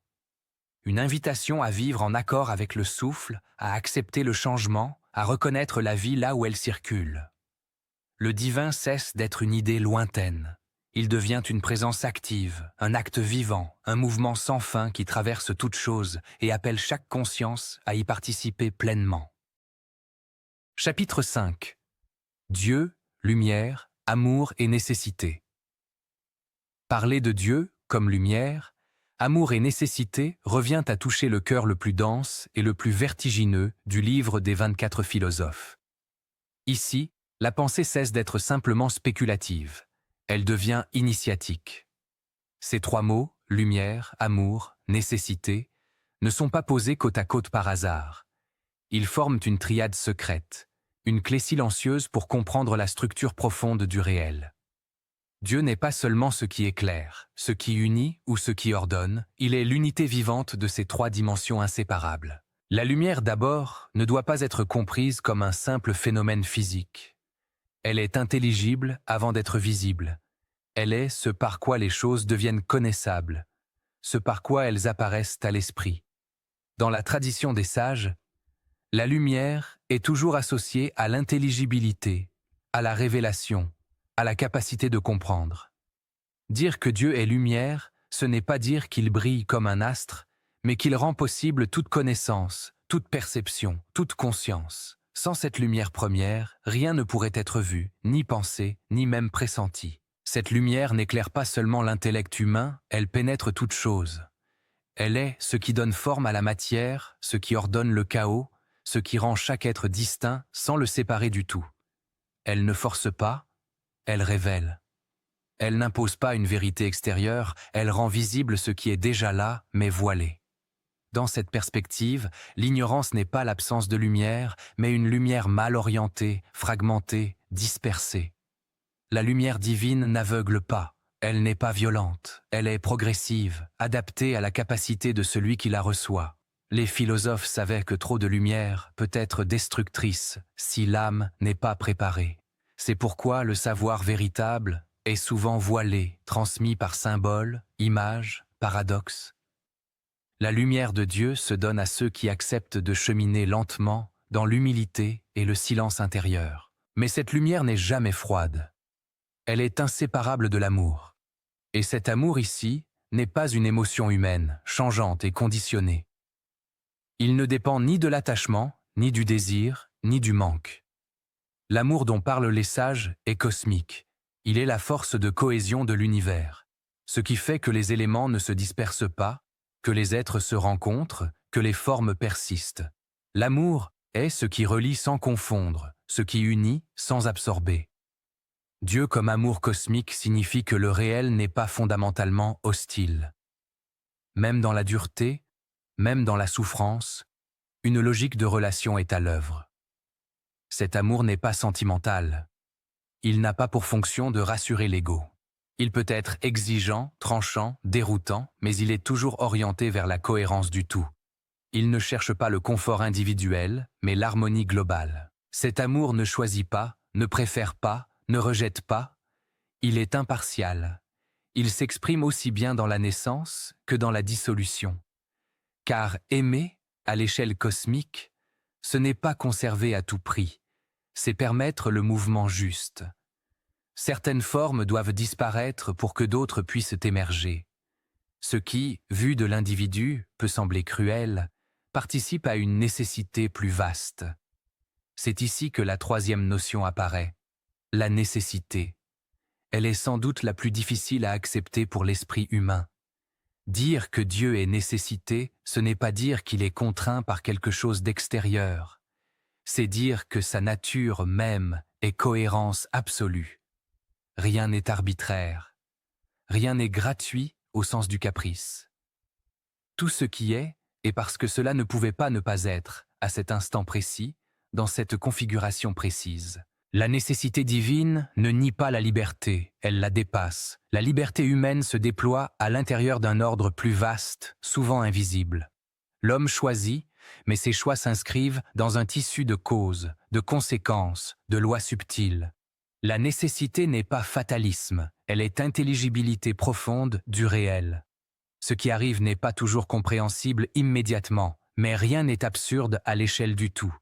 A: Une invitation à vivre en accord avec le souffle, à accepter le changement, à reconnaître la vie là où elle circule. Le divin cesse d'être une idée lointaine. Il devient une présence active, un acte vivant, un mouvement sans fin qui traverse toute chose et appelle chaque conscience à y participer pleinement. Chapitre 5. Dieu, lumière, amour et nécessité. Parler de Dieu, comme lumière, amour et nécessité revient à toucher le cœur le plus dense et le plus vertigineux du livre des 24 philosophes. Ici, la pensée cesse d'être simplement spéculative. Elle devient initiatique. Ces trois mots, lumière, amour, nécessité, ne sont pas posés côte à côte par hasard. Ils forment une triade secrète, une clé silencieuse pour comprendre la structure profonde du réel. Dieu n'est pas seulement ce qui éclaire, ce qui unit ou ce qui ordonne, il est l'unité vivante de ces trois dimensions inséparables. La lumière d'abord ne doit pas être comprise comme un simple phénomène physique. Elle est intelligible avant d'être visible. Elle est ce par quoi les choses deviennent connaissables, ce par quoi elles apparaissent à l'esprit. Dans la tradition des sages, la lumière est toujours associée à l'intelligibilité, à la révélation, à la capacité de comprendre. Dire que Dieu est lumière, ce n'est pas dire qu'il brille comme un astre, mais qu'il rend possible toute connaissance, toute perception, toute conscience. Sans cette lumière première, rien ne pourrait être vu, ni pensé, ni même pressenti. Cette lumière n'éclaire pas seulement l'intellect humain, elle pénètre toute chose. Elle est ce qui donne forme à la matière, ce qui ordonne le chaos, ce qui rend chaque être distinct sans le séparer du tout. Elle ne force pas, elle révèle. Elle n'impose pas une vérité extérieure, elle rend visible ce qui est déjà là, mais voilé. Dans cette perspective, l'ignorance n'est pas l'absence de lumière, mais une lumière mal orientée, fragmentée, dispersée. La lumière divine n'aveugle pas, elle n'est pas violente, elle est progressive, adaptée à la capacité de celui qui la reçoit. Les philosophes savaient que trop de lumière peut être destructrice si l'âme n'est pas préparée. C'est pourquoi le savoir véritable est souvent voilé, transmis par symboles, images, paradoxes. La lumière de Dieu se donne à ceux qui acceptent de cheminer lentement dans l'humilité et le silence intérieur. Mais cette lumière n'est jamais froide. Elle est inséparable de l'amour. Et cet amour ici n'est pas une émotion humaine, changeante et conditionnée. Il ne dépend ni de l'attachement, ni du désir, ni du manque. L'amour dont parlent les sages est cosmique. Il est la force de cohésion de l'univers, ce qui fait que les éléments ne se dispersent pas, que les êtres se rencontrent, que les formes persistent. L'amour est ce qui relie sans confondre, ce qui unit sans absorber. Dieu comme amour cosmique signifie que le réel n'est pas fondamentalement hostile. Même dans la dureté, même dans la souffrance, une logique de relation est à l'œuvre. Cet amour n'est pas sentimental. Il n'a pas pour fonction de rassurer l'ego. Il peut être exigeant, tranchant, déroutant, mais il est toujours orienté vers la cohérence du tout. Il ne cherche pas le confort individuel, mais l'harmonie globale. Cet amour ne choisit pas, ne préfère pas, ne rejette pas. Il est impartial. Il s'exprime aussi bien dans la naissance que dans la dissolution. Car aimer, à l'échelle cosmique, ce n'est pas conserver à tout prix, c'est permettre le mouvement juste. Certaines formes doivent disparaître pour que d'autres puissent émerger. Ce qui, vu de l'individu, peut sembler cruel, participe à une nécessité plus vaste. C'est ici que la troisième notion apparaît, la nécessité. Elle est sans doute la plus difficile à accepter pour l'esprit humain. Dire que Dieu est nécessité, ce n'est pas dire qu'il est contraint par quelque chose d'extérieur. C'est dire que sa nature même est cohérence absolue. Rien n'est arbitraire. Rien n'est gratuit au sens du caprice. Tout ce qui est parce que cela ne pouvait pas ne pas être, à cet instant précis, dans cette configuration précise. La nécessité divine ne nie pas la liberté, elle la dépasse. La liberté humaine se déploie à l'intérieur d'un ordre plus vaste, souvent invisible. L'homme choisit, mais ses choix s'inscrivent dans un tissu de causes, de conséquences, de lois subtiles. La nécessité n'est pas fatalisme, elle est intelligibilité profonde du réel. Ce qui arrive n'est pas toujours compréhensible immédiatement, mais rien n'est absurde à l'échelle du tout.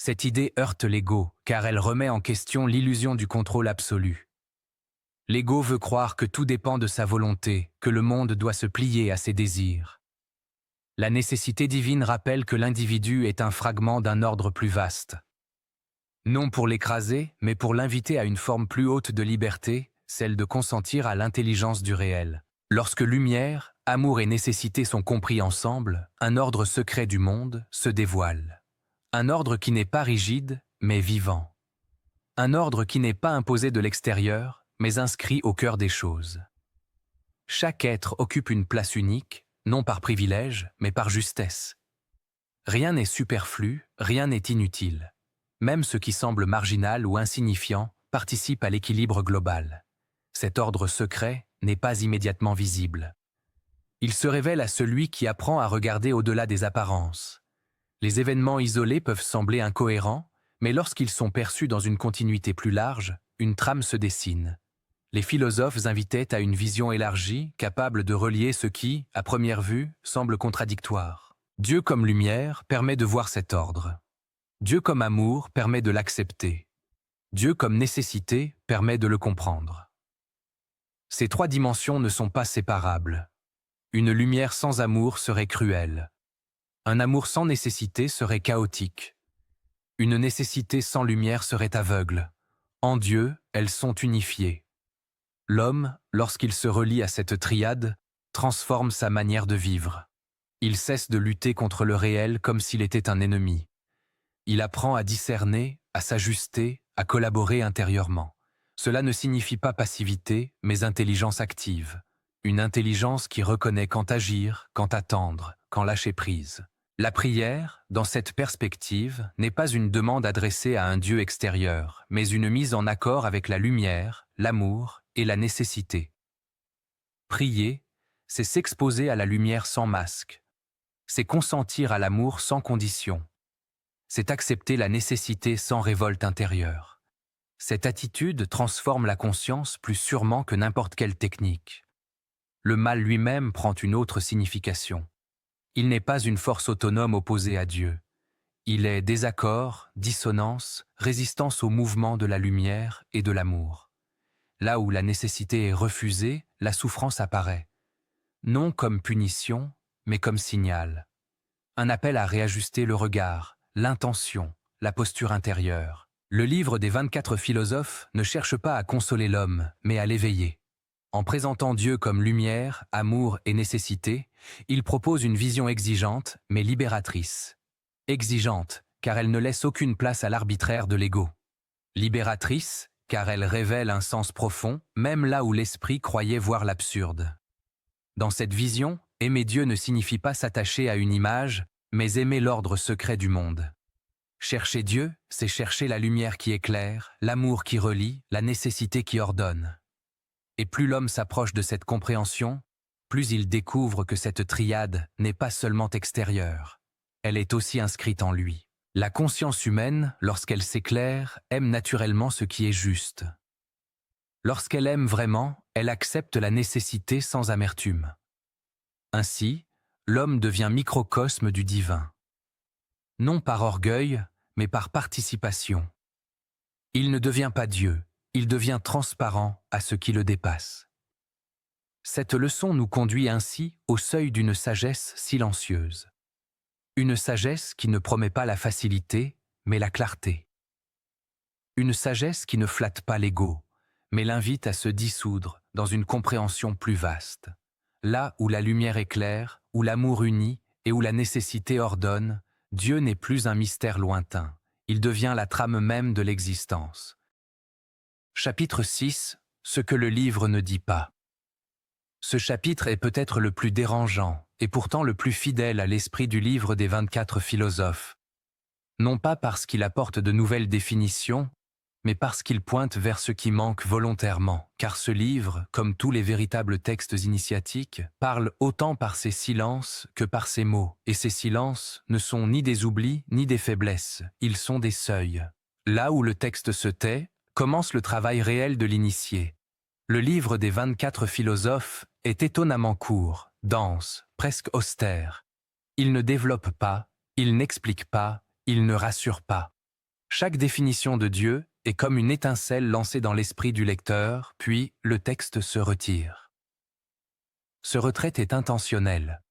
A: Cette idée heurte l'ego, car elle remet en question l'illusion du contrôle absolu. L'ego veut croire que tout dépend de sa volonté, que le monde doit se plier à ses désirs. La nécessité divine rappelle que l'individu est un fragment d'un ordre plus vaste. Non pour l'écraser, mais pour l'inviter à une forme plus haute de liberté, celle de consentir à l'intelligence du réel. Lorsque lumière, amour et nécessité sont compris ensemble, un ordre secret du monde se dévoile. Un ordre qui n'est pas rigide, mais vivant. Un ordre qui n'est pas imposé de l'extérieur, mais inscrit au cœur des choses. Chaque être occupe une place unique, non par privilège, mais par justesse. Rien n'est superflu, rien n'est inutile. Même ce qui semble marginal ou insignifiant participe à l'équilibre global. Cet ordre secret n'est pas immédiatement visible. Il se révèle à celui qui apprend à regarder au-delà des apparences. Les événements isolés peuvent sembler incohérents, mais lorsqu'ils sont perçus dans une continuité plus large, une trame se dessine. Les philosophes invitaient à une vision élargie, capable de relier ce qui, à première vue, semble contradictoire. Dieu comme lumière permet de voir cet ordre. Dieu comme amour permet de l'accepter. Dieu comme nécessité permet de le comprendre. Ces trois dimensions ne sont pas séparables. Une lumière sans amour serait cruelle. Un amour sans nécessité serait chaotique. Une nécessité sans lumière serait aveugle. En Dieu, elles sont unifiées. L'homme, lorsqu'il se relie à cette triade, transforme sa manière de vivre. Il cesse de lutter contre le réel comme s'il était un ennemi. Il apprend à discerner, à s'ajuster, à collaborer intérieurement. Cela ne signifie pas passivité, mais intelligence active. Une intelligence qui reconnaît quand agir, quand attendre, quand lâcher prise. La prière, dans cette perspective, n'est pas une demande adressée à un Dieu extérieur, mais une mise en accord avec la lumière, l'amour et la nécessité. Prier, c'est s'exposer à la lumière sans masque. C'est consentir à l'amour sans condition. C'est accepter la nécessité sans révolte intérieure. Cette attitude transforme la conscience plus sûrement que n'importe quelle technique. Le mal lui-même prend une autre signification. Il n'est pas une force autonome opposée à Dieu. Il est désaccord, dissonance, résistance au mouvement de la lumière et de l'amour. Là où la nécessité est refusée, la souffrance apparaît. Non comme punition, mais comme signal. Un appel à réajuster le regard, l'intention, la posture intérieure. Le livre des 24 philosophes ne cherche pas à consoler l'homme, mais à l'éveiller. En présentant Dieu comme lumière, amour et nécessité, il propose une vision exigeante, mais libératrice. Exigeante, car elle ne laisse aucune place à l'arbitraire de l'ego. Libératrice, car elle révèle un sens profond, même là où l'esprit croyait voir l'absurde. Dans cette vision, aimer Dieu ne signifie pas s'attacher à une image, mais aimer l'ordre secret du monde. Chercher Dieu, c'est chercher la lumière qui éclaire, l'amour qui relie, la nécessité qui ordonne. Et plus l'homme s'approche de cette compréhension, plus il découvre que cette triade n'est pas seulement extérieure. Elle est aussi inscrite en lui. La conscience humaine, lorsqu'elle s'éclaire, aime naturellement ce qui est juste. Lorsqu'elle aime vraiment, elle accepte la nécessité sans amertume. Ainsi, l'homme devient microcosme du divin. Non par orgueil, mais par participation. Il ne devient pas Dieu. Il devient transparent à ce qui le dépasse. Cette leçon nous conduit ainsi au seuil d'une sagesse silencieuse. Une sagesse qui ne promet pas la facilité, mais la clarté. Une sagesse qui ne flatte pas l'ego, mais l'invite à se dissoudre dans une compréhension plus vaste. Là où la lumière éclaire, où l'amour unit et où la nécessité ordonne, Dieu n'est plus un mystère lointain. Il devient la trame même de l'existence. Chapitre 6. Ce que le livre ne dit pas. Ce chapitre est peut-être le plus dérangeant et pourtant le plus fidèle à l'esprit du livre des 24 philosophes. Non pas parce qu'il apporte de nouvelles définitions, mais parce qu'il pointe vers ce qui manque volontairement, car ce livre, comme tous les véritables textes initiatiques, parle autant par ses silences que par ses mots, et ces silences ne sont ni des oublis ni des faiblesses, ils sont des seuils. Là où le texte se tait, commence le travail réel de l'initié. Le livre des 24 philosophes est étonnamment court, dense, presque austère. Il ne développe pas, il n'explique pas, il ne rassure pas. Chaque définition de Dieu est comme une étincelle lancée dans l'esprit du lecteur, puis le texte se retire. Ce retrait est intentionnel.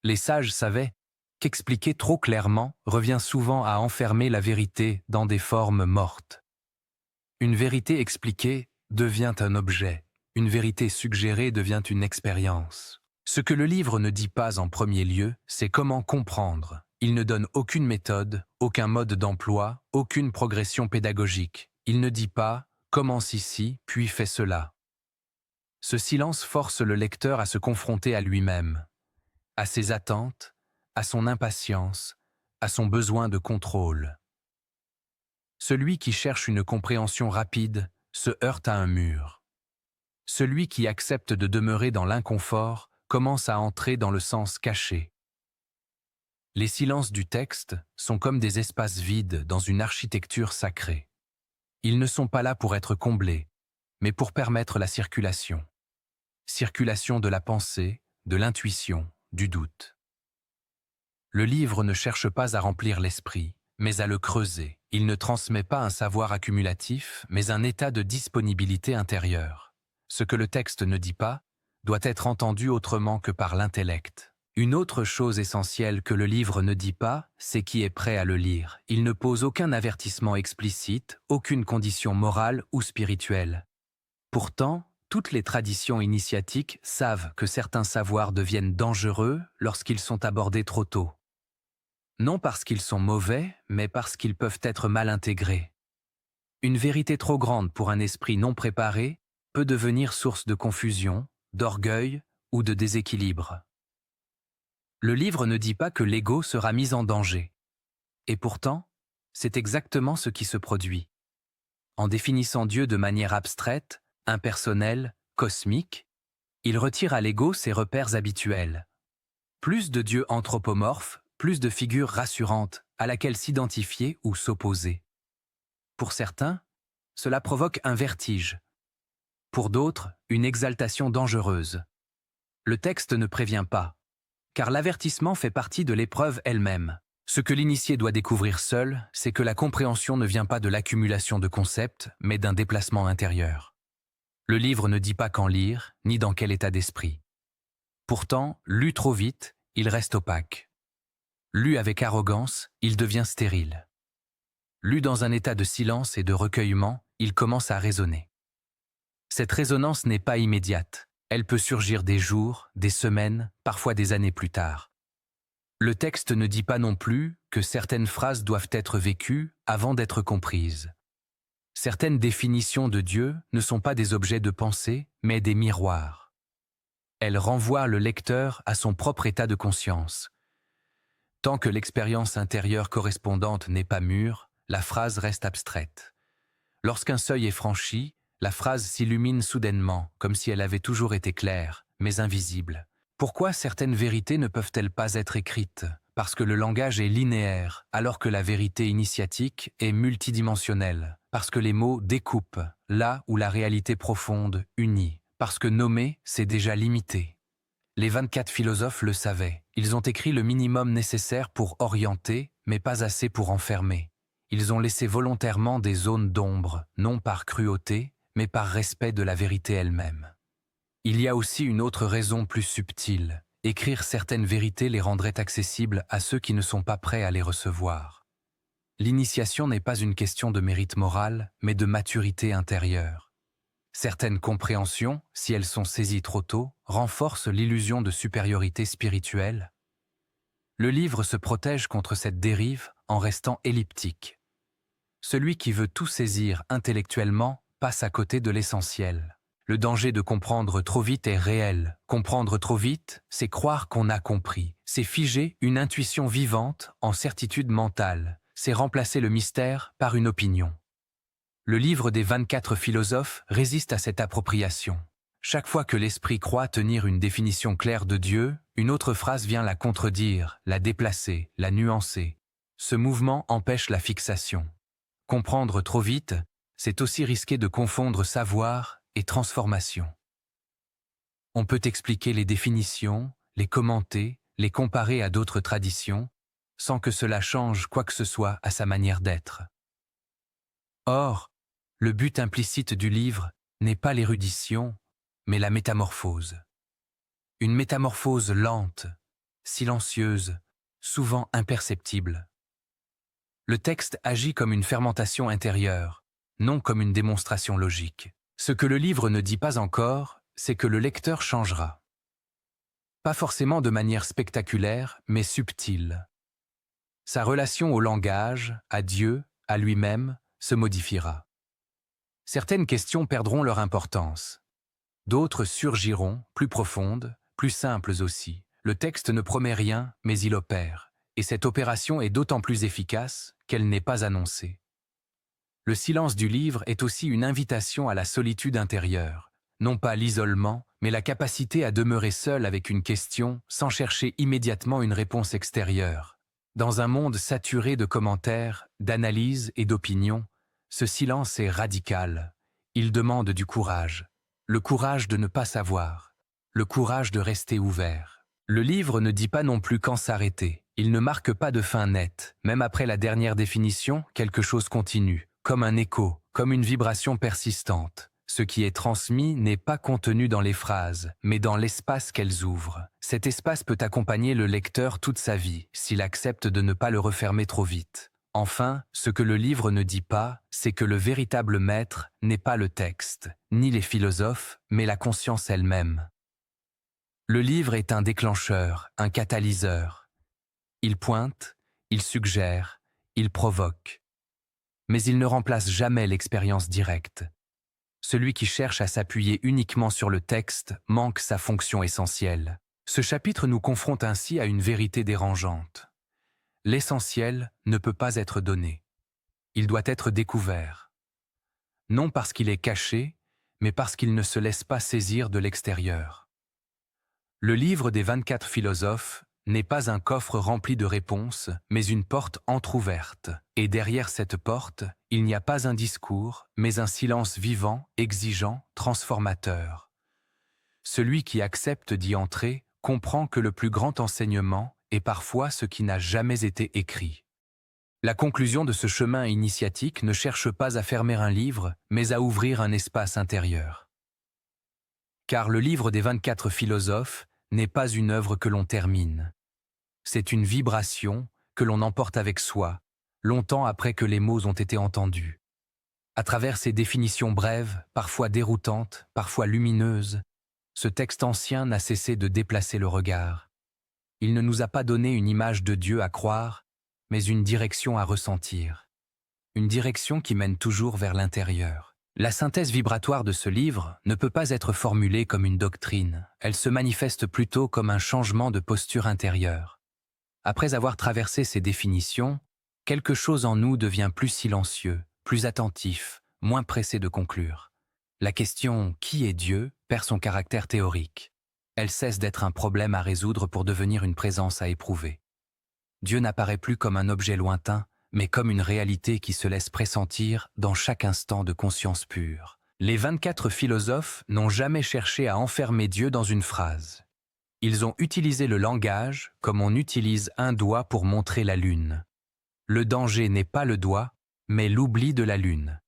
A: Les sages savaient qu'expliquer trop clairement revient souvent à enfermer la vérité dans des formes mortes. Une vérité expliquée devient un objet, une vérité suggérée devient une expérience. Ce que le livre ne dit pas en premier lieu, c'est comment comprendre. Il ne donne aucune méthode, aucun mode d'emploi, aucune progression pédagogique. Il ne dit pas « commence ici, puis fais cela ». Ce silence force le lecteur à se confronter à lui-même, à ses attentes, à son impatience, à son besoin de contrôle. Celui qui cherche une compréhension rapide se heurte à un mur. Celui qui accepte de demeurer dans l'inconfort commence à entrer dans le sens caché. Les silences du texte sont comme des espaces vides dans une architecture sacrée. Ils ne sont pas là pour être comblés, mais pour permettre la circulation. Circulation de la pensée, de l'intuition, du doute. Le livre ne cherche pas à remplir l'esprit, mais à le creuser, Il ne transmet pas un savoir accumulatif, mais un état de disponibilité intérieure. Ce que le texte ne dit pas doit être entendu autrement que par l'intellect. Une autre chose essentielle que le livre ne dit pas, c'est qui est prêt à le lire. Il ne pose aucun avertissement explicite, aucune condition morale ou spirituelle. Pourtant, toutes les traditions initiatiques savent que certains savoirs deviennent dangereux lorsqu'ils sont abordés trop tôt. Non parce qu'ils sont mauvais, mais parce qu'ils peuvent être mal intégrés. Une vérité trop grande pour un esprit non préparé peut devenir source de confusion, d'orgueil ou de déséquilibre. Le livre ne dit pas que l'ego sera mis en danger. Et pourtant, c'est exactement ce qui se produit. En définissant Dieu de manière abstraite, impersonnelle, cosmique, il retire à l'ego ses repères habituels. Plus de dieux anthropomorphes, plus de figures rassurantes à laquelle s'identifier ou s'opposer. Pour certains, cela provoque un vertige. Pour d'autres, une exaltation dangereuse. Le texte ne prévient pas, car l'avertissement fait partie de l'épreuve elle-même. Ce que l'initié doit découvrir seul, c'est que la compréhension ne vient pas de l'accumulation de concepts, mais d'un déplacement intérieur. Le livre ne dit pas quand lire, ni dans quel état d'esprit. Pourtant, lu trop vite, il reste opaque. Lu avec arrogance, il devient stérile. Lu dans un état de silence et de recueillement, il commence à résonner. Cette résonance n'est pas immédiate. Elle peut surgir des jours, des semaines, parfois des années plus tard. Le texte ne dit pas non plus que certaines phrases doivent être vécues avant d'être comprises. Certaines définitions de Dieu ne sont pas des objets de pensée, mais des miroirs. Elles renvoient le lecteur à son propre état de conscience. Tant que l'expérience intérieure correspondante n'est pas mûre, la phrase reste abstraite. Lorsqu'un seuil est franchi, la phrase s'illumine soudainement, comme si elle avait toujours été claire, mais invisible. Pourquoi certaines vérités ne peuvent-elles pas être écrites? Parce que le langage est linéaire, alors que la vérité initiatique est multidimensionnelle. Parce que les mots découpent, là où la réalité profonde unit. Parce que nommer, c'est déjà limité. Les 24 philosophes le savaient. Ils ont écrit le minimum nécessaire pour orienter, mais pas assez pour enfermer. Ils ont laissé volontairement des zones d'ombre, non par cruauté, mais par respect de la vérité elle-même. Il y a aussi une autre raison plus subtile. Écrire certaines vérités les rendrait accessibles à ceux qui ne sont pas prêts à les recevoir. L'initiation n'est pas une question de mérite moral, mais de maturité intérieure. Certaines compréhensions, si elles sont saisies trop tôt, renforcent l'illusion de supériorité spirituelle. Le livre se protège contre cette dérive en restant elliptique. Celui qui veut tout saisir intellectuellement passe à côté de l'essentiel. Le danger de comprendre trop vite est réel. Comprendre trop vite, c'est croire qu'on a compris. C'est figer une intuition vivante en certitude mentale. C'est remplacer le mystère par une opinion. Le livre des 24 philosophes résiste à cette appropriation. Chaque fois que l'esprit croit tenir une définition claire de Dieu, une autre phrase vient la contredire, la déplacer, la nuancer. Ce mouvement empêche la fixation. Comprendre trop vite, c'est aussi risquer de confondre savoir et transformation. On peut expliquer les définitions, les commenter, les comparer à d'autres traditions, sans que cela change quoi que ce soit à sa manière d'être. Or, le but implicite du livre n'est pas l'érudition, mais la métamorphose. Une métamorphose lente, silencieuse, souvent imperceptible. Le texte agit comme une fermentation intérieure, non comme une démonstration logique. Ce que le livre ne dit pas encore, c'est que le lecteur changera. Pas forcément de manière spectaculaire, mais subtile. Sa relation au langage, à Dieu, à lui-même, se modifiera. Certaines questions perdront leur importance. D'autres surgiront, plus profondes, plus simples aussi. Le texte ne promet rien, mais il opère. Et cette opération est d'autant plus efficace qu'elle n'est pas annoncée. Le silence du livre est aussi une invitation à la solitude intérieure. Non pas l'isolement, mais la capacité à demeurer seul avec une question sans chercher immédiatement une réponse extérieure. Dans un monde saturé de commentaires, d'analyses et d'opinions, ce silence est radical. Il demande du courage. Le courage de ne pas savoir. Le courage de rester ouvert. Le livre ne dit pas non plus quand s'arrêter. Il ne marque pas de fin nette. Même après la dernière définition, quelque chose continue, comme un écho, comme une vibration persistante. Ce qui est transmis n'est pas contenu dans les phrases, mais dans l'espace qu'elles ouvrent. Cet espace peut accompagner le lecteur toute sa vie, s'il accepte de ne pas le refermer trop vite. Enfin, ce que le livre ne dit pas, c'est que le véritable maître n'est pas le texte, ni les philosophes, mais la conscience elle-même. Le livre est un déclencheur, un catalyseur. Il pointe, il suggère, il provoque. Mais il ne remplace jamais l'expérience directe. Celui qui cherche à s'appuyer uniquement sur le texte manque sa fonction essentielle. Ce chapitre nous confronte ainsi à une vérité dérangeante. L'essentiel ne peut pas être donné. Il doit être découvert. Non parce qu'il est caché, mais parce qu'il ne se laisse pas saisir de l'extérieur. Le livre des 24 philosophes n'est pas un coffre rempli de réponses, mais une porte entr'ouverte. Et derrière cette porte, il n'y a pas un discours, mais un silence vivant, exigeant, transformateur. Celui qui accepte d'y entrer comprend que le plus grand enseignement est parfois ce qui n'a jamais été écrit. La conclusion de ce chemin initiatique ne cherche pas à fermer un livre, mais à ouvrir un espace intérieur. Car le livre des 24 philosophes n'est pas une œuvre que l'on termine. C'est une vibration que l'on emporte avec soi, longtemps après que les mots ont été entendus. À travers ces définitions brèves, parfois déroutantes, parfois lumineuses, ce texte ancien n'a cessé de déplacer le regard. Il ne nous a pas donné une image de Dieu à croire, mais une direction à ressentir. Une direction qui mène toujours vers l'intérieur. La synthèse vibratoire de ce livre ne peut pas être formulée comme une doctrine. Elle se manifeste plutôt comme un changement de posture intérieure. Après avoir traversé ces définitions, quelque chose en nous devient plus silencieux, plus attentif, moins pressé de conclure. La question « Qui est Dieu ?» perd son caractère théorique. Elle cesse d'être un problème à résoudre pour devenir une présence à éprouver. Dieu n'apparaît plus comme un objet lointain, mais comme une réalité qui se laisse pressentir dans chaque instant de conscience pure. Les 24 philosophes n'ont jamais cherché à enfermer Dieu dans une phrase. Ils ont utilisé le langage comme on utilise un doigt pour montrer la lune. Le danger n'est pas le doigt, mais l'oubli de la lune.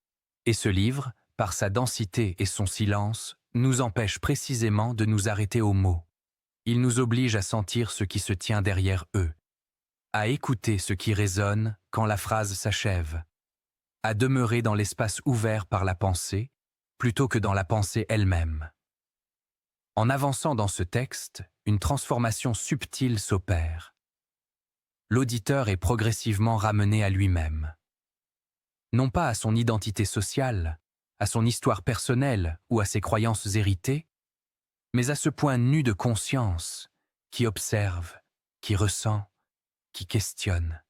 A: Et ce livre, par sa densité et son silence, nous empêche précisément de nous arrêter aux mots. Il nous oblige à sentir ce qui se tient derrière eux, à écouter ce qui résonne quand la phrase s'achève, à demeurer dans l'espace ouvert par la pensée, plutôt que dans la pensée elle-même. En avançant dans ce texte, une transformation subtile s'opère. L'auditeur est progressivement ramené à lui-même. Non pas à son identité sociale, à son histoire personnelle ou à ses croyances héritées, mais à ce point nu de conscience qui observe, qui ressent, qui questionne.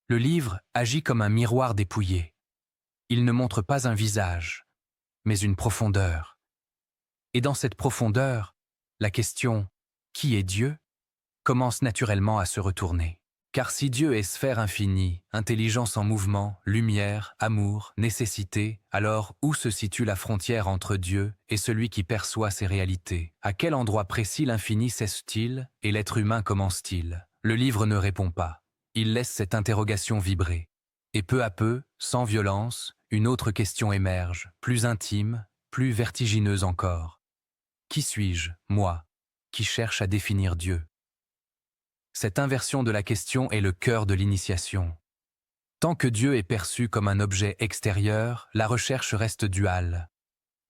A: Le livre agit comme un miroir dépouillé. Il ne montre pas un visage, mais une profondeur. Et dans cette profondeur, la question « Qui est Dieu ?» commence naturellement à se retourner. Car si Dieu est sphère infinie, intelligence en mouvement, lumière, amour, nécessité, alors où se situe la frontière entre Dieu et celui qui perçoit ces réalités? À quel endroit précis l'infini cesse-t-il et l'être humain commence-t-il? Le livre ne répond pas. Il laisse cette interrogation vibrer. Et peu à peu, sans violence, une autre question émerge, plus intime, plus vertigineuse encore. Qui suis-je, moi, qui cherche à définir Dieu? Cette inversion de la question est le cœur de l'initiation. Tant que Dieu est perçu comme un objet extérieur, la recherche reste duale.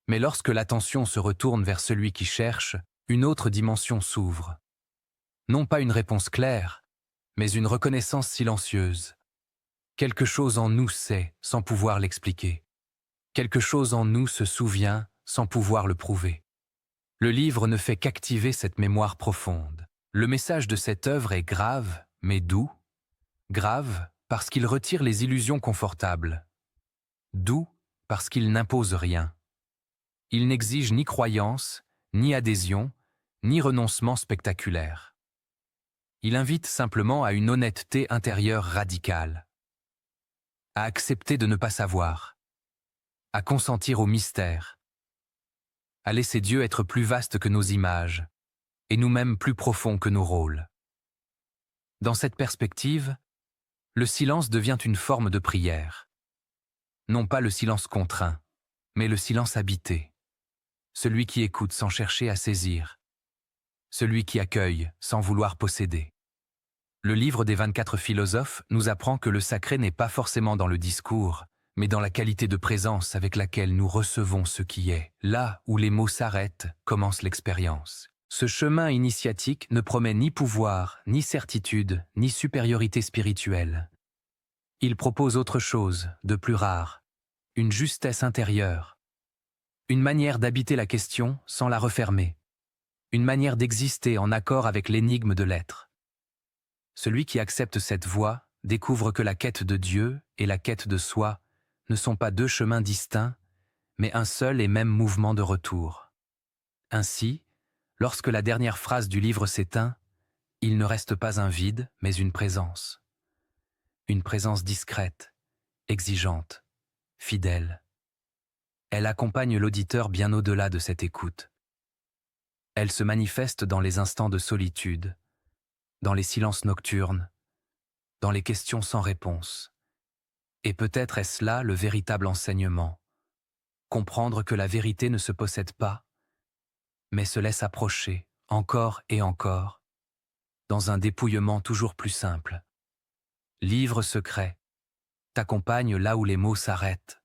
A: Mais lorsque l'attention se retourne vers celui qui cherche, une autre dimension s'ouvre. Non pas une réponse claire, mais une reconnaissance silencieuse. Quelque chose en nous sait sans pouvoir l'expliquer. Quelque chose en nous se souvient sans pouvoir le prouver. Le livre ne fait qu'activer cette mémoire profonde. Le message de cette œuvre est grave, mais doux. Grave parce qu'il retire les illusions confortables. Doux parce qu'il n'impose rien. Il n'exige ni croyance, ni adhésion, ni renoncement spectaculaire. Il invite simplement à une honnêteté intérieure radicale. À accepter de ne pas savoir. À consentir au mystère. À laisser Dieu être plus vaste que nos images, et nous-mêmes plus profonds que nos rôles. Dans cette perspective, le silence devient une forme de prière. Non pas le silence contraint, mais le silence habité. Celui qui écoute sans chercher à saisir. Celui qui accueille sans vouloir posséder. Le livre des 24 philosophes nous apprend que le sacré n'est pas forcément dans le discours, mais dans la qualité de présence avec laquelle nous recevons ce qui est. Là où les mots s'arrêtent, commence l'expérience. Ce chemin initiatique ne promet ni pouvoir, ni certitude, ni supériorité spirituelle. Il propose autre chose, de plus rare, une justesse intérieure, une manière d'habiter la question sans la refermer, une manière d'exister en accord avec l'énigme de l'être. Celui qui accepte cette voie découvre que la quête de Dieu et la quête de soi ne sont pas deux chemins distincts, mais un seul et même mouvement de retour. Ainsi, lorsque la dernière phrase du livre s'éteint, il ne reste pas un vide, mais une présence. Une présence discrète, exigeante, fidèle. Elle accompagne l'auditeur bien au-delà de cette écoute. Elle se manifeste dans les instants de solitude, dans les silences nocturnes, dans les questions sans réponse. Et peut-être est-ce là le véritable enseignement. Comprendre que la vérité ne se possède pas, mais se laisse approcher, encore et encore, dans un dépouillement toujours plus simple. Livre secret, t'accompagne là où les mots s'arrêtent,